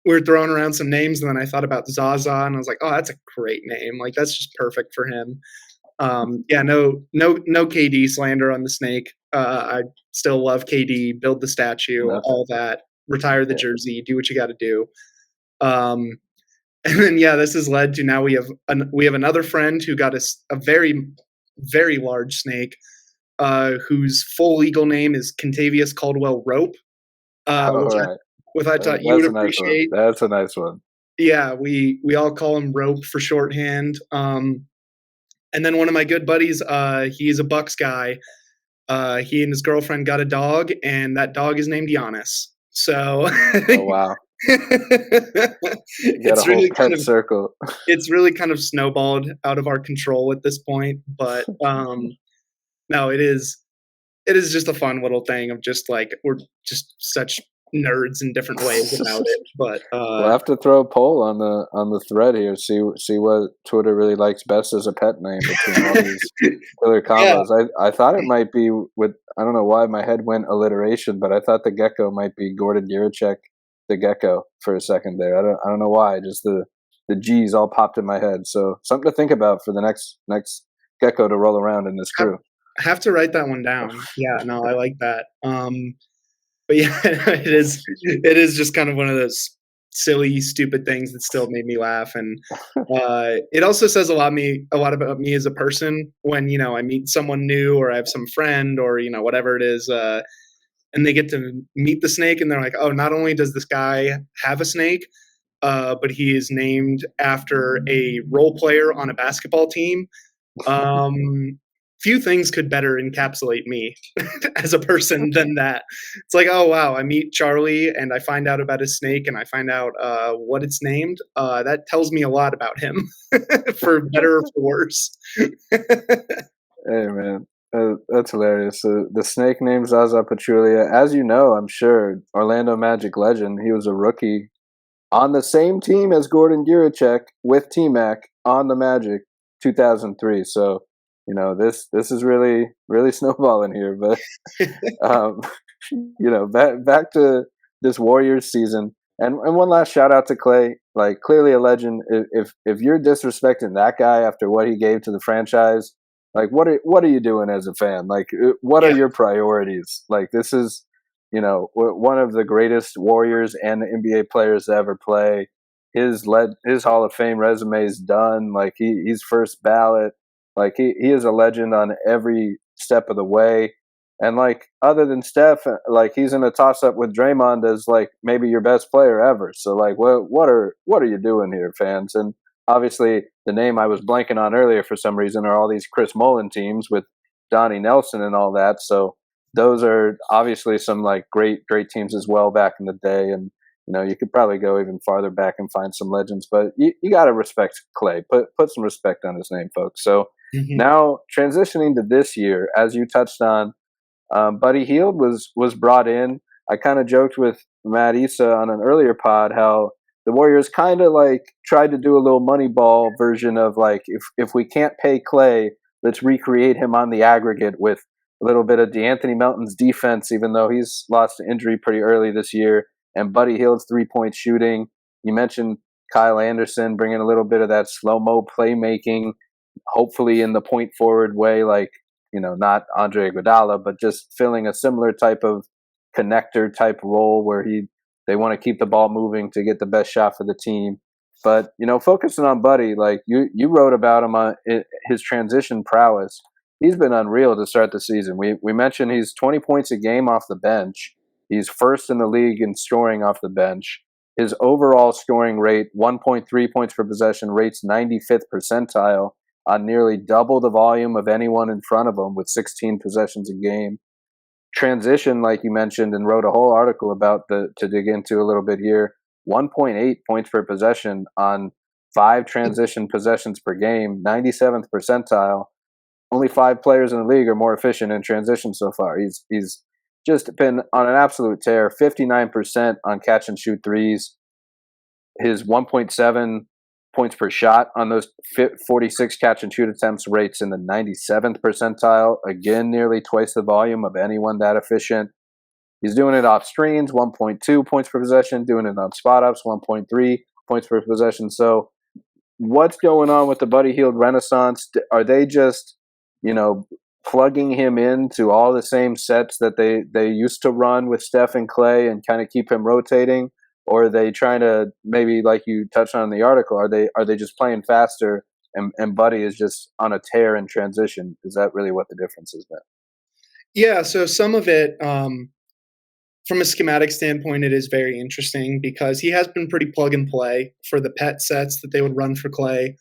we were throwing around some names, and then I thought about Zaza, and I was like, oh, that's a great name. Like, that's just perfect for him. Yeah, no KD slander on the snake. I still love KD, build the statue, all that, retire the jersey, do what you got to do. And then, yeah, this has led to now we have another friend who got a very, very large snake, whose full legal name is Contavious Caldwell Rope. All which right. I thought you would That's a nice one. appreciate. That's a nice one. Yeah, we all call him Rope for shorthand. And then one of my good buddies, he's a Bucks guy. He and his girlfriend got a dog, and that dog is named Giannis. So Oh wow. You got a it's whole really kind pet of circle. it's really kind of snowballed out of our control at this point. But no, it is just a fun little thing of just like we're just such nerds in different ways about it. But We'll have to throw a poll on the thread here. See what Twitter really likes best as a pet name between all these killer yeah, combos. I thought it might be with, I don't know why my head went alliteration, but I thought the gecko might be Gordon Juracek, the gecko, for a second there. I don't know why. Just the G's all popped in my head. So something to think about for the next gecko to roll around in this crew. I have to write that one down. Yeah, no, I like that. But yeah, it is just kind of one of those silly, stupid things that still made me laugh, and it also says a lot about me as a person when I meet someone new or I have some friend or whatever it is, and they get to meet the snake and they're like, oh, not only does this guy have a snake, but he is named after a role player on a basketball team. Few things could better encapsulate me as a person than that. It's like, oh wow, I meet Charlie and I find out about his snake and I find out what it's named. That tells me a lot about him, for better or for worse. Hey man, that's hilarious. The snake named Zaza Pachulia, as you know, I'm sure, Orlando Magic legend. He was a rookie on the same team as Gordon Juracek with T-Mac on the Magic, 2003. So this is really snowballing here. But um, back to this Warriors season, and one last shout out to Klay. Like clearly a legend. If you're disrespecting that guy after what he gave to the franchise, like what are you doing as a fan? Like what are Yeah. your priorities? Like this is one of the greatest Warriors and NBA players to ever play. His Hall of Fame resume is done. Like he's first ballot. Like he is a legend on every step of the way. And like other than Steph, like he's in a toss up with Draymond as like maybe your best player ever. So like what are you doing here, fans? And obviously the name I was blanking on earlier for some reason are all these Chris Mullin teams with Donnie Nelson and all that. So those are obviously some like great teams as well back in the day. And you could probably go even farther back and find some legends, but you got to respect Klay. Put some respect on his name, folks. So now transitioning to this year, as you touched on, Buddy Hield was brought in. I kind of joked with Matt Issa on an earlier pod how the Warriors kind of like tried to do a little Moneyball version of like if we can't pay Klay, let's recreate him on the aggregate with a little bit of DeAnthony Melton's defense, even though he's lost to injury pretty early this year, and Buddy Hield's 3-point shooting. You mentioned Kyle Anderson bringing a little bit of that slow-mo playmaking, hopefully in the point forward way, like not Andre Iguodala, but just filling a similar type of connector type role where they want to keep the ball moving to get the best shot for the team. But focusing on Buddy, like you wrote about him on his transition prowess. He's been unreal to start the season. We mentioned he's 20 points a game off the bench. He's first in the league in scoring off the bench. His overall scoring rate, 1.3 points per possession, rates 95th percentile on nearly double the volume of anyone in front of him with 16 possessions a game. Transition, like you mentioned, and wrote a whole article about to dig into a little bit here, 1.8 points per possession on 5 transition possessions per game, 97th percentile. Only 5 players in the league are more efficient in transition so far. He's just been on an absolute tear, 59% on catch and shoot threes. His 1.7 points per shot on those 46 catch and shoot attempts rates in the 97th percentile. Again, nearly twice the volume of anyone that efficient. He's doing it off screens, 1.2 points per possession, doing it on spot ups, 1.3 points per possession. So what's going on with the Buddy Hield renaissance? Are they just, plugging him into all the same sets that they used to run with Steph and Klay and kind of keep him rotating? Or are they trying to, maybe like you touched on in the article, are they just playing faster and Buddy is just on a tear in transition? Is that really what the difference has been? Yeah, so some of it, from a schematic standpoint, it is very interesting because he has been pretty plug and play for the pet sets that they would run for Klay.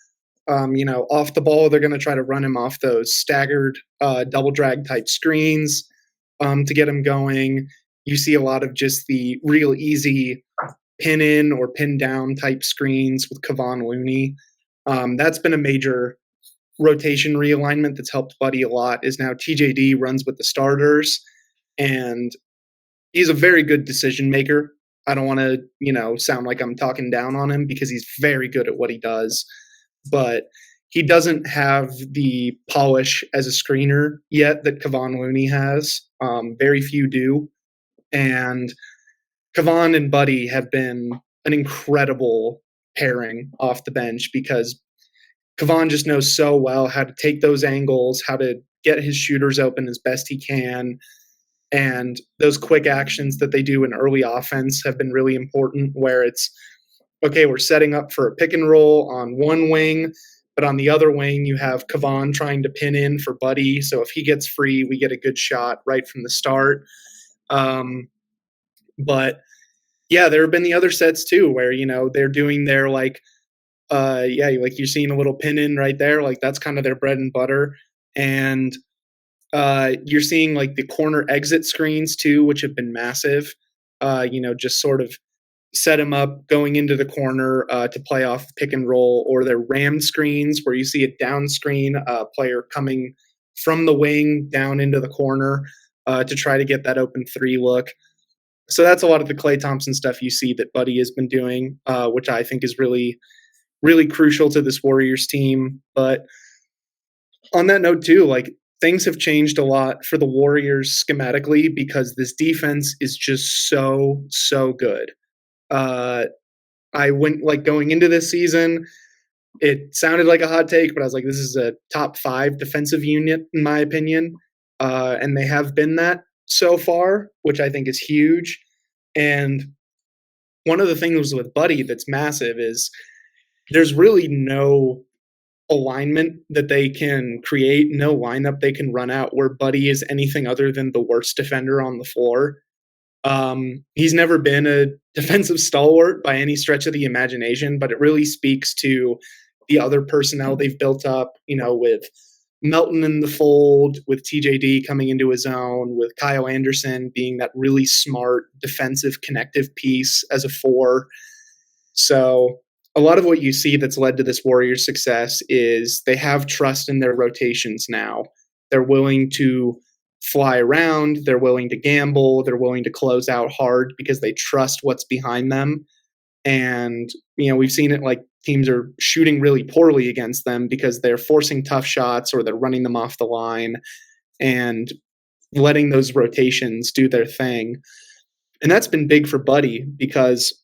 Off the ball, they're going to try to run him off those staggered double drag type screens to get him going. You see a lot of just the real easy pin in or pin down type screens with Kevon Looney. That's been a major rotation realignment that's helped Buddy a lot. Is now TJD runs with the starters, and he's a very good decision maker. I don't want to, sound like I'm talking down on him because he's very good at what he does, but he doesn't have the polish as a screener yet that Kevon Looney has. Very few do. And Kevon and Buddy have been an incredible pairing off the bench because Kevon just knows so well how to take those angles, how to get his shooters open as best he can. And those quick actions that they do in early offense have been really important, where it's, okay, we're setting up for a pick and roll on one wing, but on the other wing, you have Kevon trying to pin in for Buddy. So if he gets free, we get a good shot right from the start. But yeah, there have been the other sets too, where, they're doing their like you're seeing a little pin in right there. Like that's kind of their bread and butter. And you're seeing like the corner exit screens too, which have been massive. Just sort of set him up going into the corner to play off pick and roll, or their ram screens where you see a down screen player coming from the wing down into the corner to try to get that open three look. So that's a lot of the Klay Thompson stuff you see that Buddy has been doing, which I think is really, really crucial to this Warriors team. But on that note too, like things have changed a lot for the Warriors schematically because this defense is just so, so good. I went like going into this season, it sounded like a hot take, but I was like, this is a top 5 defensive unit in my opinion. And they have been that so far, which I think is huge. And one of the things with Buddy that's massive is there's really no alignment that they can create, no lineup they can run out where Buddy is anything other than the worst defender on the floor. He's never been a defensive stalwart by any stretch of the imagination, but it really speaks to the other personnel they've built up, with Melton in the fold, with TJD coming into his own, with Kyle Anderson being that really smart defensive connective piece as a 4. So a lot of what you see that's led to this Warriors success is they have trust in their rotations now. They're willing to fly around, they're willing to gamble, they're willing to close out hard because they trust what's behind them. And, we've seen it like teams are shooting really poorly against them because they're forcing tough shots or they're running them off the line and letting those rotations do their thing. And that's been big for Buddy because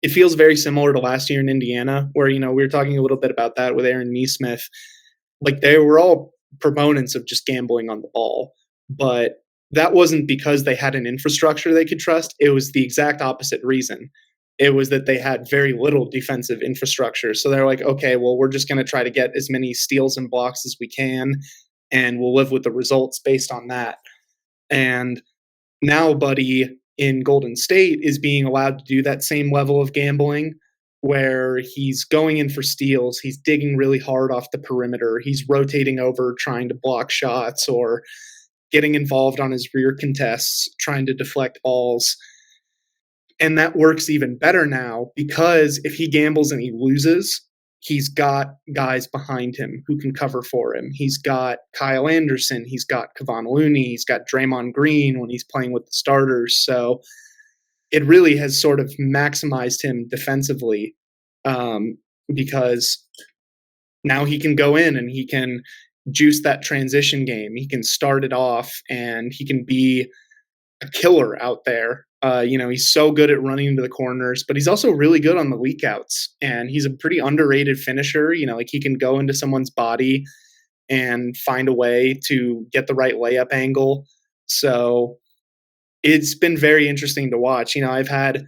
it feels very similar to last year in Indiana where, we were talking a little bit about that with Aaron Nesmith. Like they were all proponents of just gambling on the ball, but that wasn't because they had an infrastructure they could trust. It was the exact opposite reason. It was that they had very little defensive infrastructure. So they're like, okay, well, we're just going to try to get as many steals and blocks as we can, and we'll live with the results based on that. And now Buddy in Golden State is being allowed to do that same level of gambling where he's going in for steals. He's digging really hard off the perimeter. He's rotating over, trying to block shots or getting involved on his rear contests, trying to deflect balls. And that works even better now because if he gambles and he loses, he's got guys behind him who can cover for him. He's got Kyle Anderson. He's got Kevon Looney. He's got Draymond Green when he's playing with the starters. So it really has sort of maximized him defensively because now he can go in and he can juice that transition game. He can start it off and he can be a killer out there. He's so good at running into the corners, but he's also really good on the leak outs, and he's a pretty underrated finisher. Like he can go into someone's body and find a way to get the right layup angle. So it's been very interesting to watch. I've had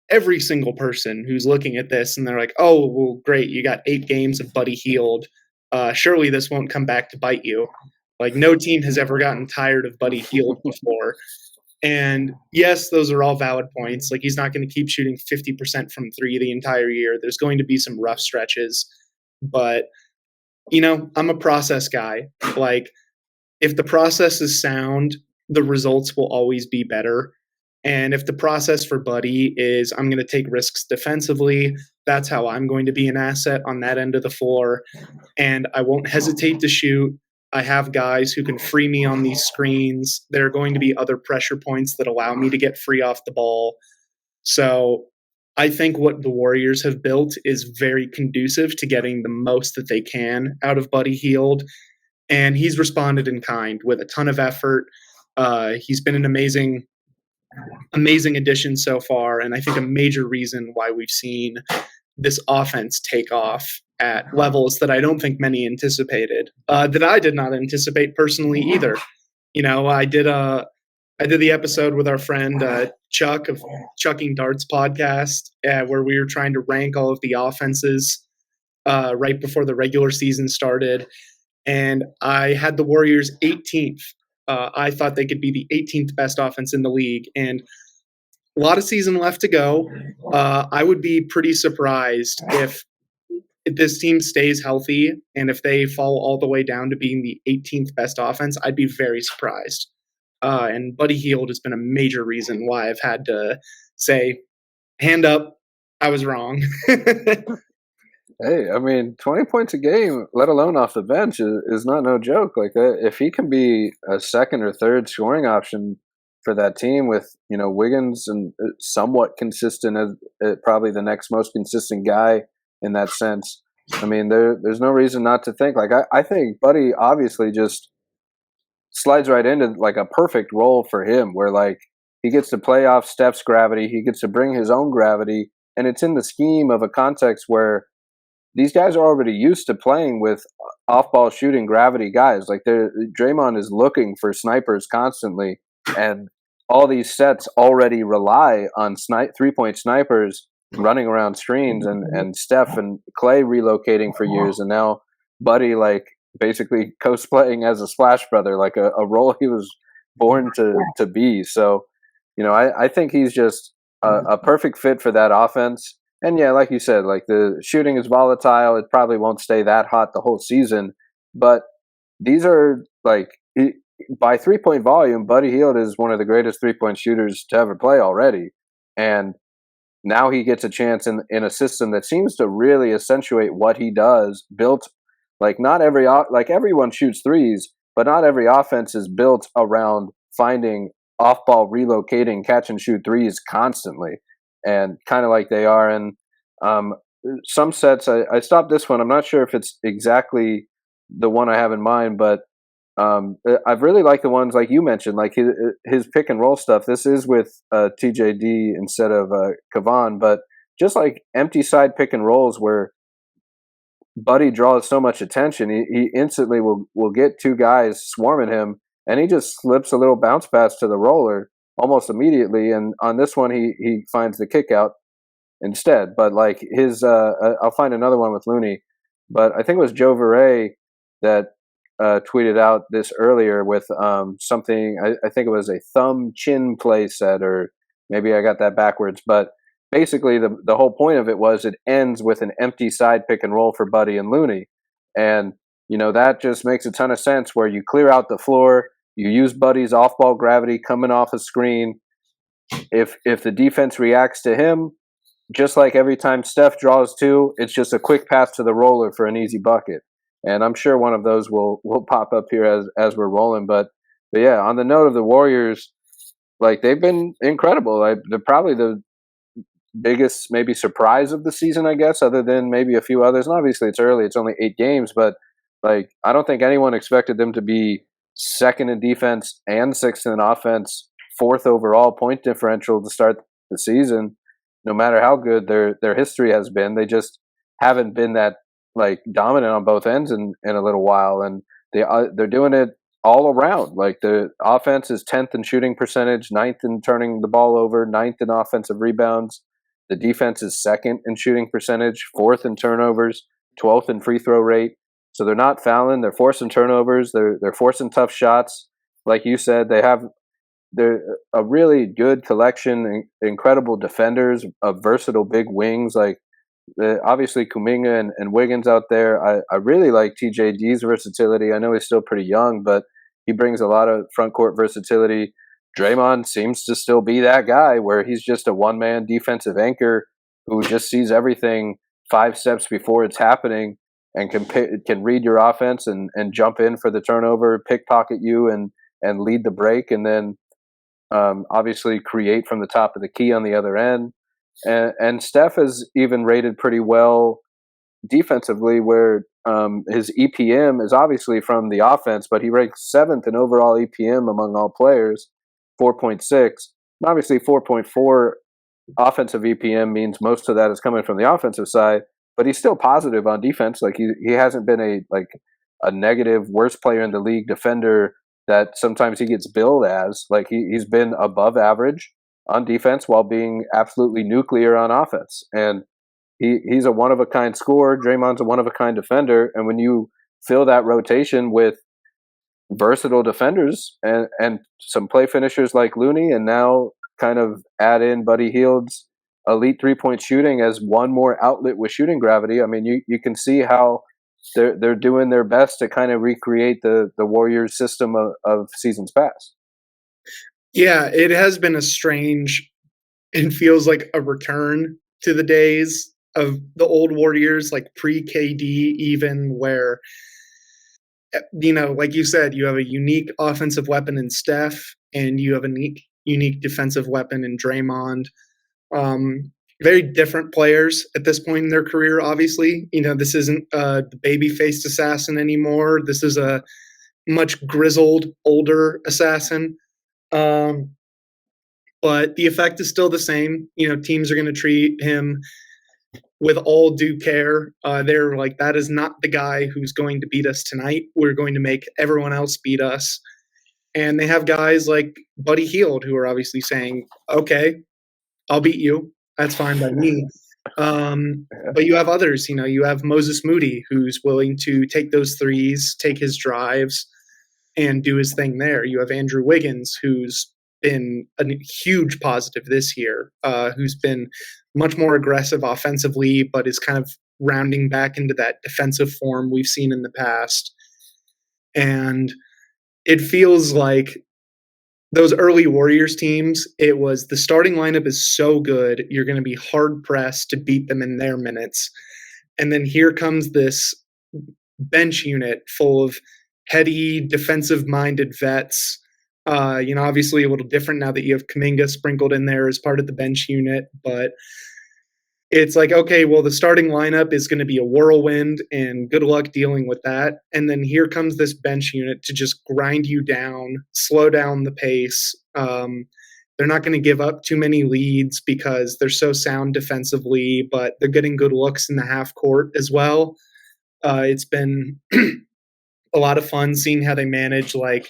every single person who's looking at this and they're like, oh, well, great. You got 8 games of Buddy Hield. Surely this won't come back to bite you. Like no team has ever gotten tired of Buddy Hield before. And yes, those are all valid points. Like, he's not going to keep shooting 50% from three the entire year. There's going to be some rough stretches, but I'm a process guy. Like, if the process is sound, the results will always be better. And if the process for Buddy is I'm going to take risks defensively, that's how I'm going to be an asset on that end of the floor. And I won't hesitate to shoot. I have guys who can free me on these screens. There are going to be other pressure points that allow me to get free off the ball. So I think what the Warriors have built is very conducive to getting the most that they can out of Buddy Hield. And he's responded in kind with a ton of effort. He's been an amazing addition so far, and I think a major reason why we've seen this offense take off at levels that I don't think many anticipated, that I did not anticipate personally either. I did the episode with our friend Chuck of Chucking Darts podcast, where we were trying to rank all of the offenses right before the regular season started, and I had the Warriors 18th. I thought they could be the 18th best offense in the league, and a lot of season left to go. I would be pretty surprised if this team stays healthy and if they fall all the way down to being the 18th best offense. I'd be very surprised. And Buddy Hield has been a major reason why I've had to say, hand up, I was wrong. Hey, I mean, 20 points a game, let alone off the bench, is not no joke. Like that, if he can be a second or third scoring option for that team with Wiggins and somewhat consistent as probably the next most consistent guy in that sense. I mean, there's no reason not to think. Like I think Buddy obviously just slides right into like a perfect role for him, where like he gets to play off Steph's gravity, he gets to bring his own gravity, and it's in the scheme of a context where these guys are already used to playing with off-ball shooting gravity guys. Like Draymond is looking for snipers constantly, and all these sets already rely on three-point snipers running around screens, and Steph and Klay relocating for years, and now Buddy like basically cosplaying as a Splash Brother, like a role he was born to be. So, I think he's just a perfect fit for that offense. And yeah, like you said, like the shooting is volatile. It probably won't stay that hot the whole season. But these are like, by 3-point volume, Buddy Hield is one of the greatest 3-point shooters to ever play already. And now he gets a chance in a system that seems to really accentuate what he does. Built like everyone shoots threes, but not every offense is built around finding off-ball relocating catch and shoot threes constantly. And kind of like they are in some sets. I stopped this one. I'm not sure if it's exactly the one I have in mind, but I've really liked the ones like you mentioned, like his pick and roll stuff. This is with TJD instead of Kavan, but just like empty side pick and rolls where Buddy draws so much attention, he instantly will get two guys swarming him, and he just slips a little bounce pass to the roller almost immediately, and on this one he finds the kick out instead. But like his I'll find another one with Looney, but I think it was Joe Verre that tweeted out this earlier with something. I think it was a thumb chin play set, or maybe I got that backwards, but basically the whole point of it was it ends with an empty side pick and roll for Buddy and Looney, and that just makes a ton of sense where you clear out the floor. You use Buddy's off-ball gravity coming off a screen. If the defense reacts to him, just like every time Steph draws two, it's just a quick pass to the roller for an easy bucket. And I'm sure one of those will pop up here as we're rolling. But yeah, on the note of the Warriors, like they've been incredible. They're probably the biggest maybe surprise of the season, I guess, other than maybe a few others. And obviously it's early; it's only 8 games, but like I don't think anyone expected them to be second in defense and sixth in offense, 4th overall point differential to start the season. No matter how good their history has been, they just haven't been that like dominant on both ends in a little while, and they're doing it all around. Like the offense is 10th in shooting percentage, 9th in turning the ball over, 9th in offensive rebounds. The defense is 2nd in shooting percentage, 4th in turnovers, 12th in free throw rate. So they're not fouling. They're forcing turnovers. They're forcing tough shots. Like you said, they have they're a really good collection, incredible defenders, versatile big wings. Like obviously Kuminga and Wiggins out there. I really like TJD's versatility. I know he's still pretty young, but he brings a lot of front court versatility. Draymond seems to still be that guy where he's just a one man defensive anchor who just sees everything 5 steps before it's happening and can read your offense and jump in for the turnover, pickpocket you and lead the break, and then obviously create from the top of the key on the other end. And Steph is even rated pretty well defensively, where his EPM is obviously from the offense, but he ranks 7th in overall EPM among all players, 4.6. And obviously, 4.4 offensive EPM means most of that is coming from the offensive side, but he's still positive on defense. Like he hasn't been a negative worst player in the league defender that sometimes he gets billed as. Like he's been above average on defense while being absolutely nuclear on offense. And he's a one-of-a-kind scorer. Draymond's a one-of-a-kind defender. And when you fill that rotation with versatile defenders and some play finishers like Looney, and now kind of add in Buddy Hield's elite three-point shooting as one more outlet with shooting gravity, I mean, you can see how they're doing their best to kind of recreate the Warriors system of seasons past. Yeah, it has been a strange and feels like a return to the days of the old Warriors, like pre-KD even, where, like you said, you have a unique offensive weapon in Steph, and you have a unique defensive weapon in Draymond. Very different players at this point in their career, obviously. This isn't the baby-faced assassin anymore. This is a much grizzled, older assassin. But the effect is still the same. Teams are going to treat him with all due care. They're like, that is not the guy who's going to beat us tonight. We're going to make everyone else beat us. And they have guys like Buddy Hield who are obviously saying, okay, I'll beat you. That's fine by me. But you have others, you have Moses Moody, who's willing to take those threes, take his drives, and do his thing there. You have Andrew Wiggins, who's been a huge positive this year, who's been much more aggressive offensively, but is kind of rounding back into that defensive form we've seen in the past. And it feels like those early Warriors teams, it was the starting lineup is so good, you're going to be hard-pressed to beat them in their minutes. And then here comes this bench unit full of heady, defensive-minded vets. Obviously a little different now that you have Kuminga sprinkled in there as part of the bench unit, but it's like, okay, well, the starting lineup is going to be a whirlwind, and good luck dealing with that. And then here comes this bench unit to just grind you down, slow down the pace. They're not going to give up too many leads because they're so sound defensively, but they're getting good looks in the half court as well. It's been a lot of fun seeing how they manage, like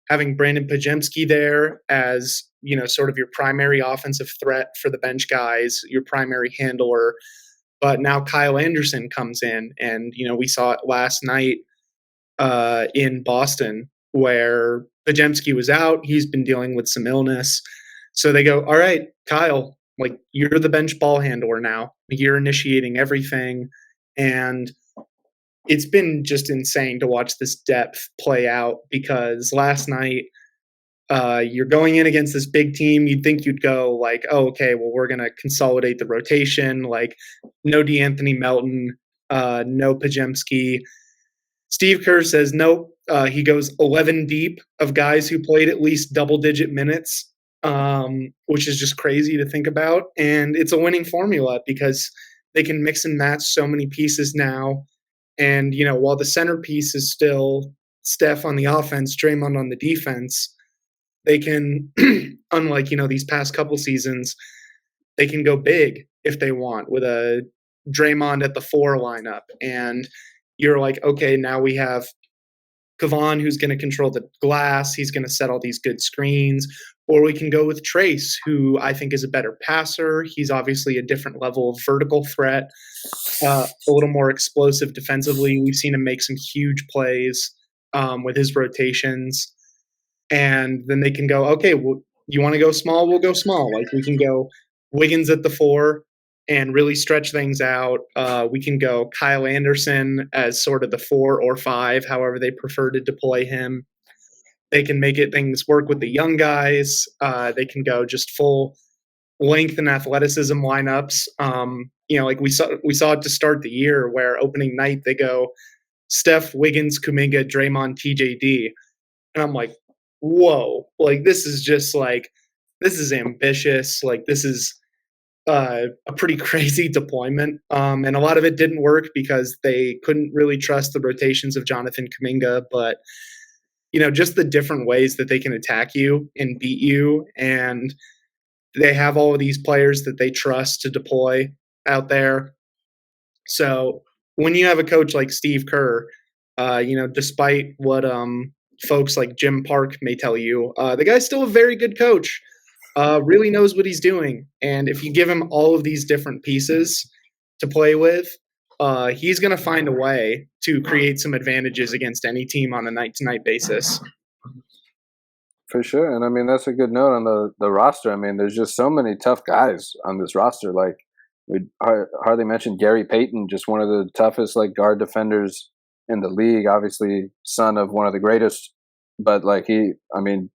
having Brandon Pajemski there as, sort of your primary offensive threat for the bench guys, your primary handler. But now Kyle Anderson comes in, and, we saw it last night in Boston where Pajemski was out. He's been dealing with some illness. So they go, all right, Kyle, like, you're the bench ball handler now. You're initiating everything. And it's been just insane to watch this depth play out, because last night you're going in against this big team. You'd think you'd go like, oh, okay, well, we're going to consolidate the rotation. Like, no DeAnthony Melton, no Pajemski. Steve Kerr says nope. He goes 11 deep of guys who played at least double-digit minutes, which is just crazy to think about. And it's a winning formula because they can mix and match so many pieces now. And, while the centerpiece is still Steph on the offense, Draymond on the defense, they can, unlike, these past couple seasons, they can go big if they want with a Draymond at the 4 lineup. And you're like, okay, now we have Kevon, who's going to control the glass. He's going to set all these good screens. Or we can go with Trace, who I think is a better passer. He's obviously a different level of vertical threat, a little more explosive defensively. We've seen him make some huge plays with his rotations. And then they can go, okay, well, you want to go small? We'll go small. Like we can go Wiggins at the 4 and really stretch things out. We can go Kyle Anderson as sort of the 4 or 5, however they prefer to deploy him. They can make it things work with the young guys. They can go just full length and athleticism lineups. Like we saw it to start the year where opening night they go Steph, Wiggins, Kuminga, Draymond, TJD, and I'm like, whoa! Like this is ambitious. Like this is a pretty crazy deployment. And a lot of it didn't work because they couldn't really trust the rotations of Jonathan Kuminga, but just the different ways that they can attack you and beat you. And they have all of these players that they trust to deploy out there. So when you have a coach like Steve Kerr, despite what folks like Jim Park may tell you, the guy's still a very good coach, really knows what he's doing. And if you give him all of these different pieces to play with, he's going to find a way to create some advantages against any team on a night-to-night basis. For sure. And I mean, that's a good note on the roster. I mean, there's just so many tough guys on this roster. Like, we hardly mentioned Gary Payton, just one of the toughest like guard defenders in the league, obviously son of one of the greatest. But like GP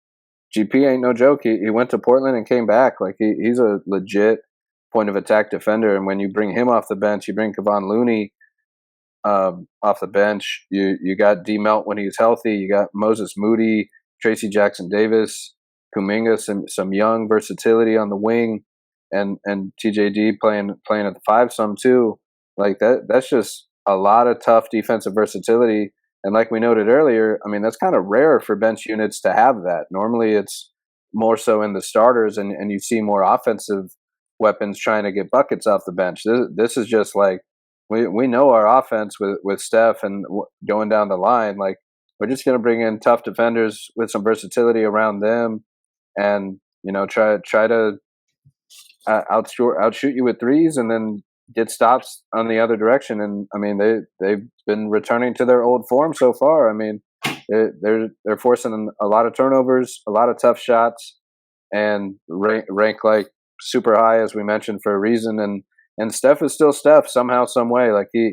ain't no joke. He went to Portland and came back. Like he's a legit point of attack defender. And when you bring him off the bench, you bring Kevon Looney off the bench. You got D Melt when he's healthy. You got Moses Moody, Tracy Jackson Davis, Kuminga, some young versatility on the wing, and TJD playing at the 5 some too. Like that's just a lot of tough defensive versatility. And like we noted earlier, I mean, that's kind of rare for bench units to have that. Normally it's more so in the starters and you see more offensive weapons trying to get buckets off the bench. This is just like, we know our offense with Steph and going down the line, like we're just going to bring in tough defenders with some versatility around them and, try to outshoot you with threes and then get stops on the other direction. And I mean, they've been returning to their old form so far. I mean, they're forcing a lot of turnovers, a lot of tough shots, and rank like super high, as we mentioned, for a reason. And Steph is still Steph somehow, some way. Like he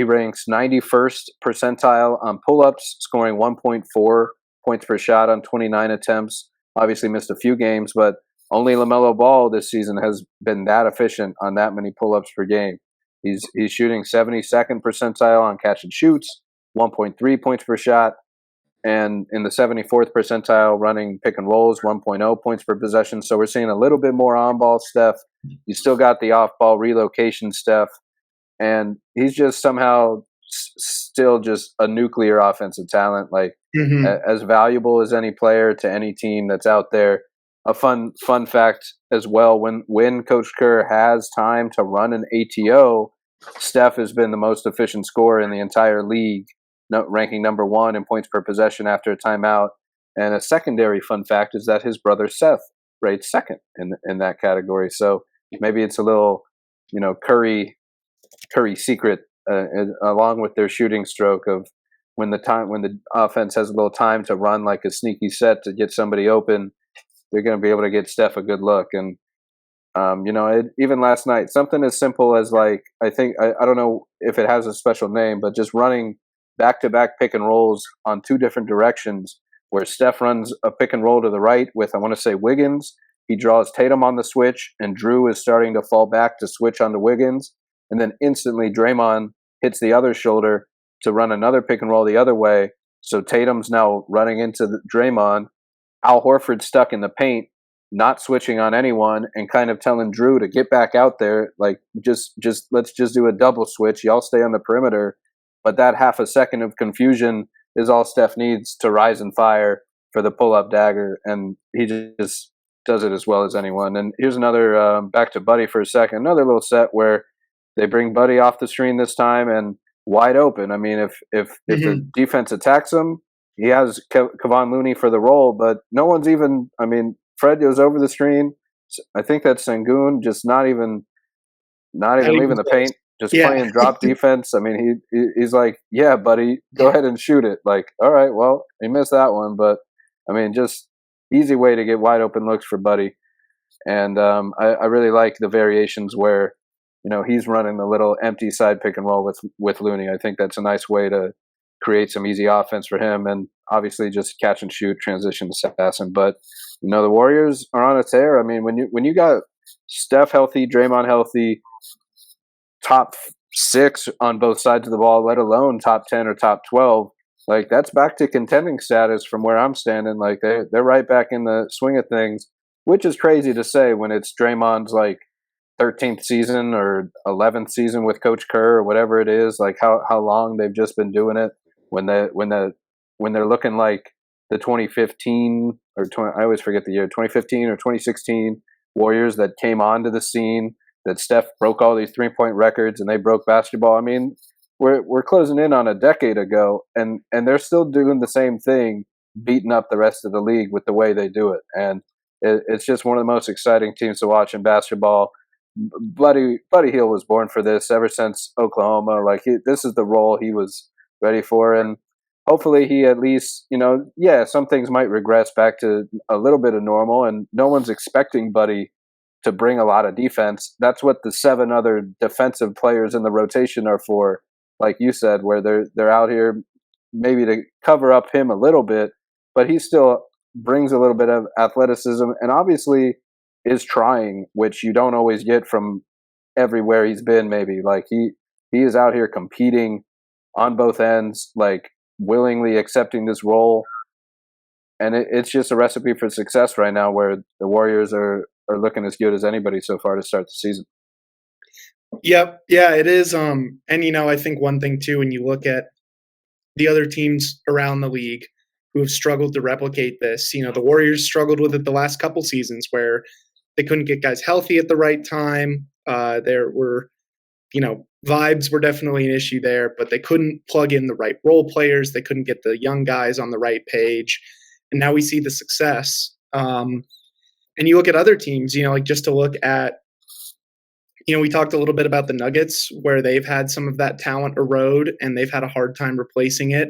ranks 91st percentile on pull-ups, scoring 1.4 points per shot on 29 attempts. Obviously missed a few games, but only LaMelo Ball this season has been that efficient on that many pull-ups per game. He's shooting 72nd percentile on catch and shoots, 1.3 points per shot, and in the 74th percentile running pick and rolls, 1.0 points per possession. So we're seeing a little bit more on-ball Steph. You still got the off-ball relocation Steph, and he's just somehow still just a nuclear offensive talent, like as valuable as any player to any team that's out there. A fun fact as well, when Coach Kerr has time to run an ATO, Steph has been the most efficient scorer in the entire league, ranking number 1 in points per possession after a timeout. And a secondary fun fact is that his brother Seth rates second in that category. So maybe it's a little, Curry secret, along with their shooting stroke of when the offense has a little time to run like a sneaky set to get somebody open, they're going to be able to get Steph a good look. And even last night, something as simple as like, I think I don't know if it has a special name, but just running back-to-back pick and rolls on 2 different directions, where Steph runs a pick and roll to the right with, I want to say, Wiggins. He draws Tatum on the switch, and Drew is starting to fall back to switch onto Wiggins. And then instantly Draymond hits the other shoulder to run another pick and roll the other way. So Tatum's now running into Draymond. Al Horford stuck in the paint, not switching on anyone, and kind of telling Drew to get back out there. Like, just let's just do a double switch. Y'all stay on the perimeter. But that half a second of confusion is all Steph needs to rise and fire for the pull-up dagger, and he just does it as well as anyone. And here's another, back to Buddy for a second, another little set where they bring Buddy off the screen this time and wide open. I mean, if the defense attacks him, he has Kevon Looney for the role, but no one's even, I mean, Fred goes over the screen. I think that's Sengun, just not even leaving the paint, just Yeah. playing drop defense. I mean, he's like, yeah, buddy, go ahead and shoot it. Like, all right, well, he missed that one, but I mean, just easy way to get wide open looks for Buddy. And I really like the variations where, he's running the little empty side pick and roll with Looney. I think that's a nice way to create some easy offense for him, and obviously just catch and shoot, transition assassin. But the Warriors are on a tear. I mean, when you got Steph healthy, Draymond healthy, top 6 on both sides of the ball, let alone top 10 or top 12, like that's back to contending status from where I'm standing. Like they're right back in the swing of things, which is crazy to say when it's Draymond's like 13th season or 11th season with Coach Kerr or whatever it is. Like how long they've just been doing it when they're looking like the 2015 or I always forget the year, 2015 or 2016 Warriors that came onto the scene, that Steph broke all these 3-point records and they broke basketball. I mean, we're closing in on a decade ago, and they're still doing the same thing, beating up the rest of the league with the way they do it. And it's just one of the most exciting teams to watch in basketball. Buddy Hield was born for this ever since Oklahoma. Like this is the role he was ready for, and hopefully he at least, some things might regress back to a little bit of normal, and no one's expecting Buddy to bring a lot of defense. That's what the 7 other defensive players in the rotation are for, like you said, where they're out here maybe to cover up him a little bit, but he still brings a little bit of athleticism and obviously is trying, which you don't always get from everywhere he's been. Maybe like he is out here competing on both ends, like willingly accepting this role, and it's just a recipe for success right now, where the Warriors are looking as good as anybody so far to start the season. Yep, yeah, it is. And I think one thing too, when you look at the other teams around the league who have struggled to replicate this, the Warriors struggled with it the last couple seasons where they couldn't get guys healthy at the right time. There were, vibes were definitely an issue there, but they couldn't plug in the right role players. They couldn't get the young guys on the right page. And now we see the success. And you look at other teams, like just to look at, we talked a little bit about the Nuggets where they've had some of that talent erode and they've had a hard time replacing it.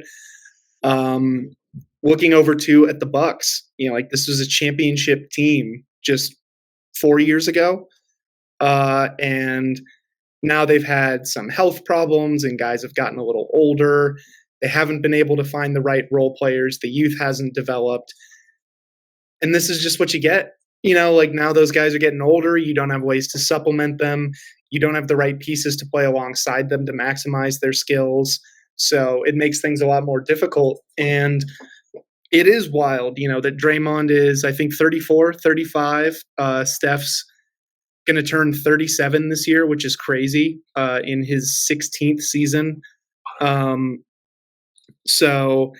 Looking over too at the Bucks, like this was a championship team just 4 years ago. And now they've had some health problems and guys have gotten a little older. They haven't been able to find the right role players. The youth hasn't developed. And this is just what you get. Like now those guys are getting older. You don't have ways to supplement them. You don't have the right pieces to play alongside them to maximize their skills. So it makes things a lot more difficult. And it is wild, that Draymond is, I think, 34, 35. Steph's going to turn 37 this year, which is crazy, in his 16th season. So,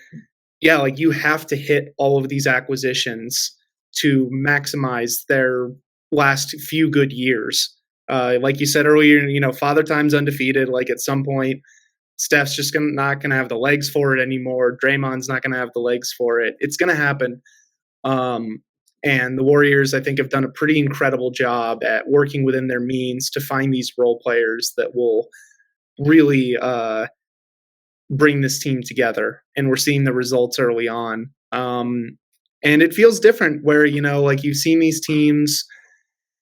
yeah, like you have to hit all of these acquisitions to maximize their last few good years. Like you said earlier, Father Time's undefeated. Like at some point, Steph's just not going to have the legs for it anymore. Draymond's not going to have the legs for it. It's going to happen. And the Warriors, I think, have done a pretty incredible job at working within their means to find these role players that will really bring this team together. And we're seeing the results early on. And it feels different where, like you've seen these teams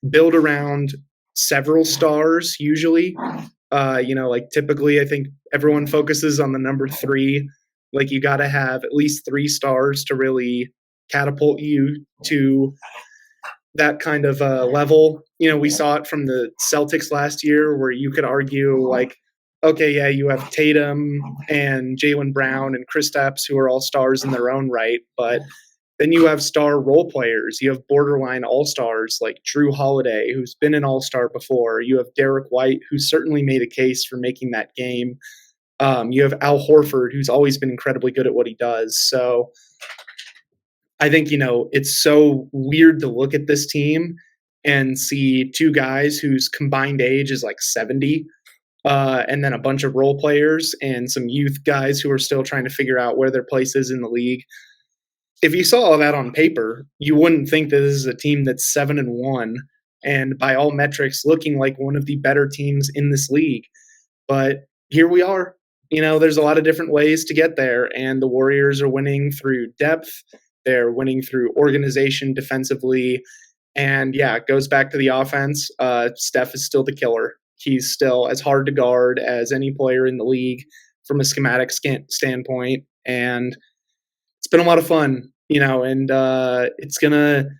build around several stars usually. Like typically I think everyone focuses on the number 3. Like you got to have at least 3 stars to really catapult you to that kind of level. We saw it from the Celtics last year where you could argue like, okay, yeah, you have Tatum and Jaylen Brown and Kristaps who are all stars in their own right, but then you have star role players. You have borderline all-stars like Drew Holiday, who's been an all-star before. You have Derek White, who certainly made a case for making that game. You have Al Horford, who's always been incredibly good at what he does. So I think, it's so weird to look at this team and see 2 guys whose combined age is like 70, and then a bunch of role players and some youth guys who are still trying to figure out where their place is in the league. If you saw all that on paper, you wouldn't think that this is a team that's 7-1 and by all metrics looking like one of the better teams in this league. But here we are. There's a lot of different ways to get there, and the Warriors are winning through depth. They're winning through organization defensively. And yeah, it goes back to the offense. Steph is still the killer. He's still as hard to guard as any player in the league from a schematic standpoint. And it's been a lot of fun, and it's going to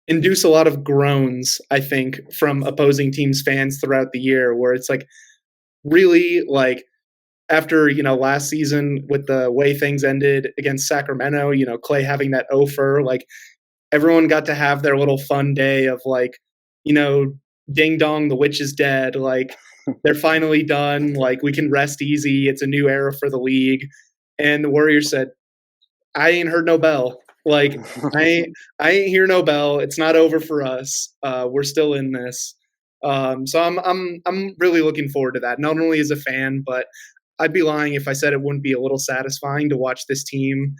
induce a lot of groans, I think, from opposing teams' fans throughout the year, where it's like, really, like, after, last season with the way things ended against Sacramento, Klay having that offer, like, everyone got to have their little fun day of, like, ding dong, the witch is dead. Like, they're finally done. Like, we can rest easy. It's a new era for the league. And the Warriors said, I ain't heard no bell. Like, I ain't hear no bell. It's not over for us. We're still in this. So I'm really looking forward to that. Not only as a fan, but I'd be lying if I said it wouldn't be a little satisfying to watch this team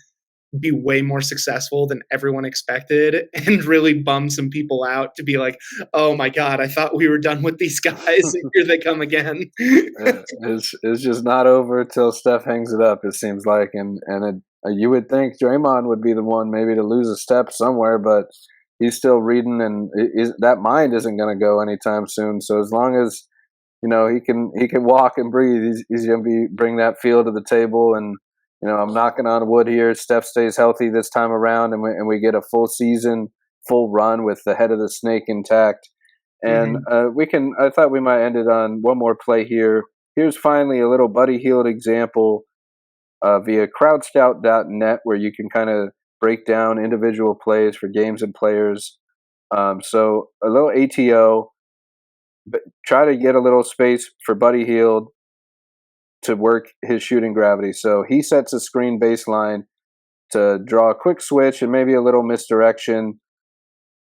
be way more successful than everyone expected and really bum some people out to be like, oh my God, I thought we were done with these guys. And here they come again. It's just not over till Steph hangs it up, it seems like. You would think Draymond would be the one maybe to lose a step somewhere, but he's still reading, and that mind isn't going to go anytime soon. So as long as he can walk and breathe, he's going to bring that feel to the table. And I'm knocking on wood here. Steph stays healthy this time around, and we get a full season, full run with the head of the snake intact. And I thought we might end it on one more play here. Here's finally a little Buddy Hield example via crowdscout.net, where you can kind of break down individual plays for games and players. So a little ATO, but try to get a little space for Buddy Hield to work his shooting gravity. So he sets a screen baseline to draw a quick switch and maybe a little misdirection.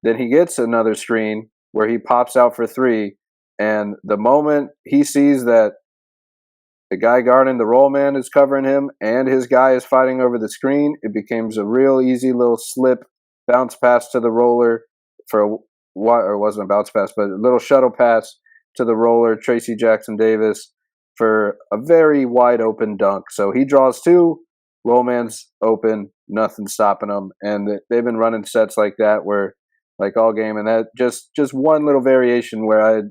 Then he gets another screen where he pops out for three. And the moment he sees that the guy guarding the roll man is covering him and his guy is fighting over the screen, it becomes a real easy little slip, bounce pass to the roller or it wasn't a bounce pass, but a little shuttle pass to the roller, Tracy Jackson Davis, for a very wide open dunk. So he draws two, Rollman's open, nothing stopping him. And they've been running sets like that where, like, all game. And that just one little variation where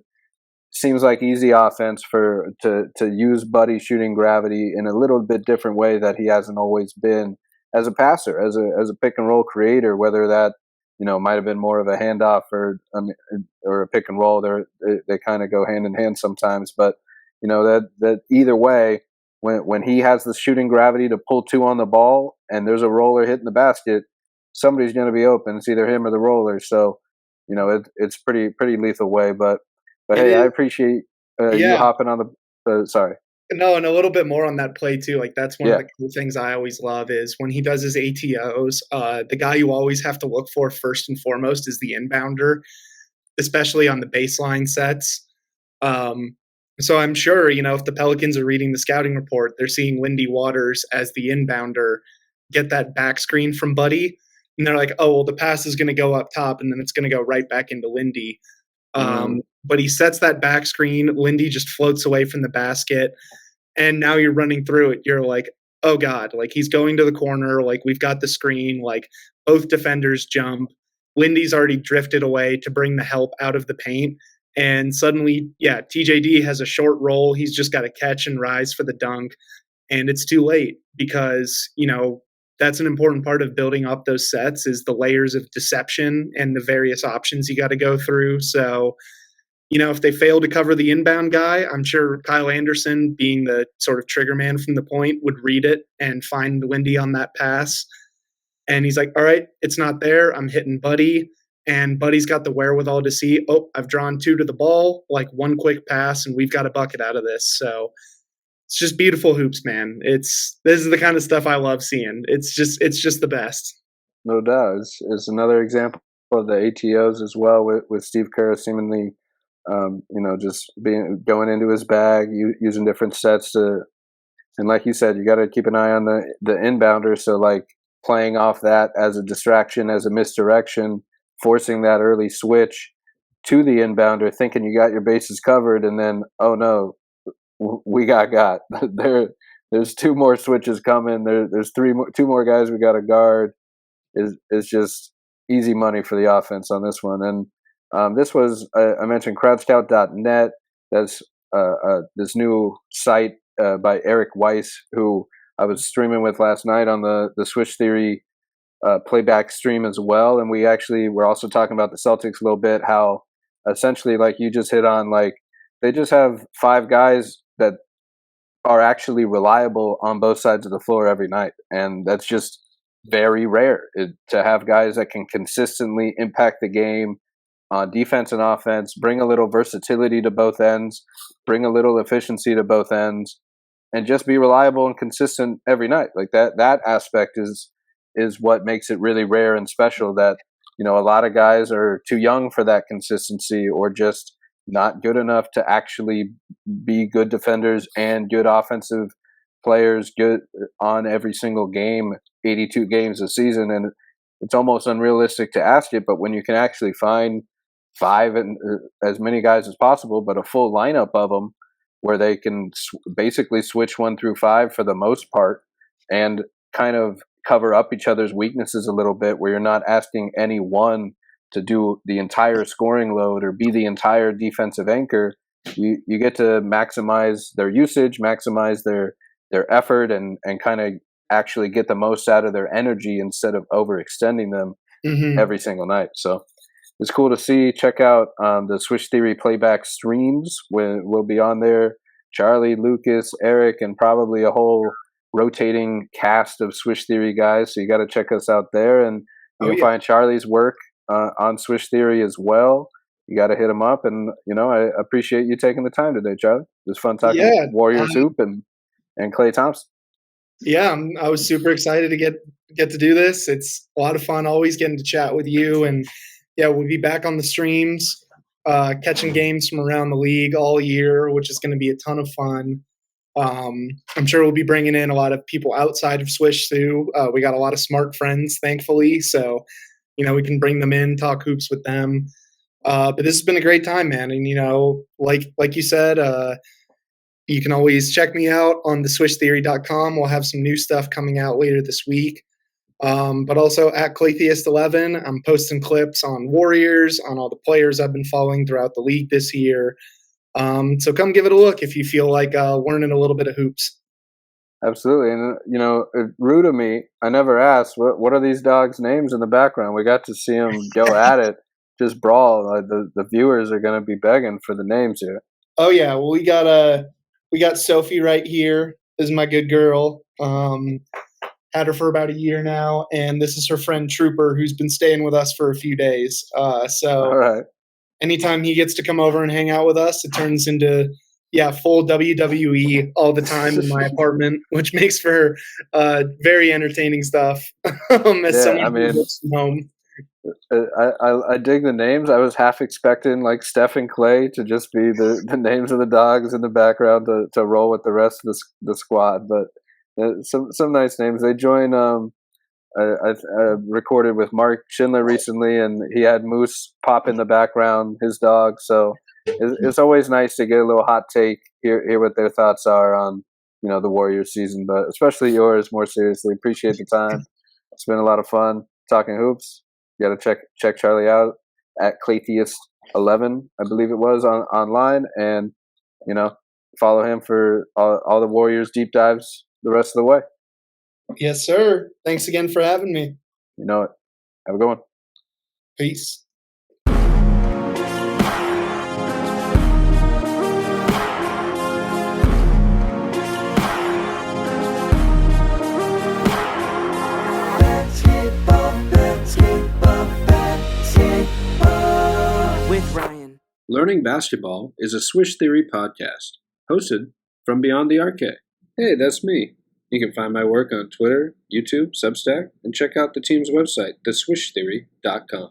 seems like easy offense to use Buddy shooting gravity in a little bit different way that he hasn't always been as a passer, as a pick and roll creator, whether that might have been more of a handoff or a pick and roll. They kind of go hand in hand sometimes, but that either way, when he has the shooting gravity to pull two on the ball and there's a roller hitting the basket, somebody's going to be open. It's either him or the roller. So, it's pretty lethal way. But hey, I appreciate you hopping on the. Sorry. No, and a little bit more on that play too. Like, that's one of the cool things I always love is when he does his ATOs. The guy you always have to look for first and foremost is the inbounder, especially on the baseline sets. So I'm sure, if the Pelicans are reading the scouting report, they're seeing Lindy Waters as the inbounder get that back screen from Buddy. And they're like, oh, well, the pass is going to go up top and then it's going to go right back into Lindy. But he sets that back screen. Lindy just floats away from the basket. And now you're running through it. You're like, oh God, like, he's going to the corner. Like, we've got the screen. Like, both defenders jump. Lindy's already drifted away to bring the help out of the paint. And suddenly, TJD has a short roll. He's just got to catch and rise for the dunk. And it's too late because, that's an important part of building up those sets is the layers of deception and the various options you got to go through. So, if they fail to cover the inbound guy, I'm sure Kyle Anderson, being the sort of trigger man from the point, would read it and find Lindy on that pass. And he's like, all right, it's not there. I'm hitting Buddy. And Buddy's got the wherewithal to see, oh, I've drawn two to the ball, like one quick pass, and we've got a bucket out of this. So it's just beautiful hoops, man. This is the kind of stuff I love seeing. It's just the best. No doubt. It's another example of the ATOs as well with Steve Kerr seemingly, just going into his bag, using different sets to, and like you said, you got to keep an eye on the inbounder. So, like, playing off that as a distraction, as a misdirection, forcing that early switch to the inbounder, thinking you got your bases covered, and then, oh no, we got. There's two more switches coming. There's two more guys we got to guard. Is just easy money for the offense on this one. And this was I mentioned crowdscout.net. That's this new site by Eric Weiss, who I was streaming with last night on the Swish Theory playback stream as well. And we're also talking about the Celtics a little bit, how essentially, like you just hit on, like they just have five guys that are actually reliable on both sides of the floor every night. And that's just very rare to have guys that can consistently impact the game on defense and offense, bring a little versatility to both ends, bring a little efficiency to both ends, and just be reliable and consistent every night. Like that aspect is what makes it really rare and special, that, you know, a lot of guys are too young for that consistency, or just not good enough to actually be good defenders and good offensive players, good on every single game, 82 games a season. And it's almost unrealistic to ask it, but when you can actually find five and as many guys as possible, but a full lineup of them where they can basically switch 1 through 5 for the most part, and kind of cover up each other's weaknesses a little bit, where you're not asking any one to do the entire scoring load or be the entire defensive anchor. You get to maximize their usage, maximize their effort, and kind of actually get the most out of their energy instead of overextending them every single night. So it's cool to see. Check out the Swish Theory playback streams. We'll be on there. Charlie, Lucas, Eric, and probably a whole rotating cast of Swish Theory guys. So you got to check us out there. And you can find Charlie's work on Swish Theory as well. You got to hit him up. And, you know, I appreciate you taking the time today, Charlie. It was fun talking Warriors hoop and Klay Thompson. Yeah, I was super excited to get to do this. It's a lot of fun always getting to chat with you. And yeah, we'll be back on the streams, catching games from around the league all year, which is going to be a ton of fun. I'm sure we'll be bringing in a lot of people outside of Swish too. We got a lot of smart friends, thankfully. So, you know, we can bring them in, talk hoops with them. But this has been a great time, man. And, you know, like you said, you can always check me out on the swishtheory.com. We'll have some new stuff coming out later this week. But also at Claytheist11, I'm posting clips on Warriors, on all the players I've been following throughout the league this year. So come give it a look if you feel like learning a little bit of hoops. Absolutely. And, you know, rude of me, I never asked, what are these dogs' names in the background? We got to see them go at it, just brawl. The viewers are going to be begging for the names here. Oh, yeah. Well, we got Sophie right here. This is my good girl. Had her for about a year now, and this is her friend Trooper, who's been staying with us for a few days. So all right. Anytime he gets to come over and hang out with us, it turns into full WWE all the time in my apartment, which makes for very entertaining stuff. As someone who works from home. I dig the names. I was half expecting like Steph and Klay to just be the names of the dogs in the background to roll with the rest of the squad, but some nice names. They join. I recorded with Mark Schindler recently, and he had Moose pop in the background, his dog. So it's always nice to get a little hot take, hear what their thoughts are on, you know, the Warriors season, but especially yours more seriously. Appreciate the time. It's been a lot of fun talking hoops. You got to check Charlie out at Claytheist11, I believe it was, online, and, you know, follow him for all the Warriors deep dives the rest of the way. Yes, sir. Thanks again for having me. You know it. Have a good one. Peace. With Ryan. Learning Basketball is a Swish Theory podcast, hosted from Beyond the Arcade. Hey, that's me. You can find my work on Twitter, YouTube, Substack, and check out the team's website, theswishtheory.com.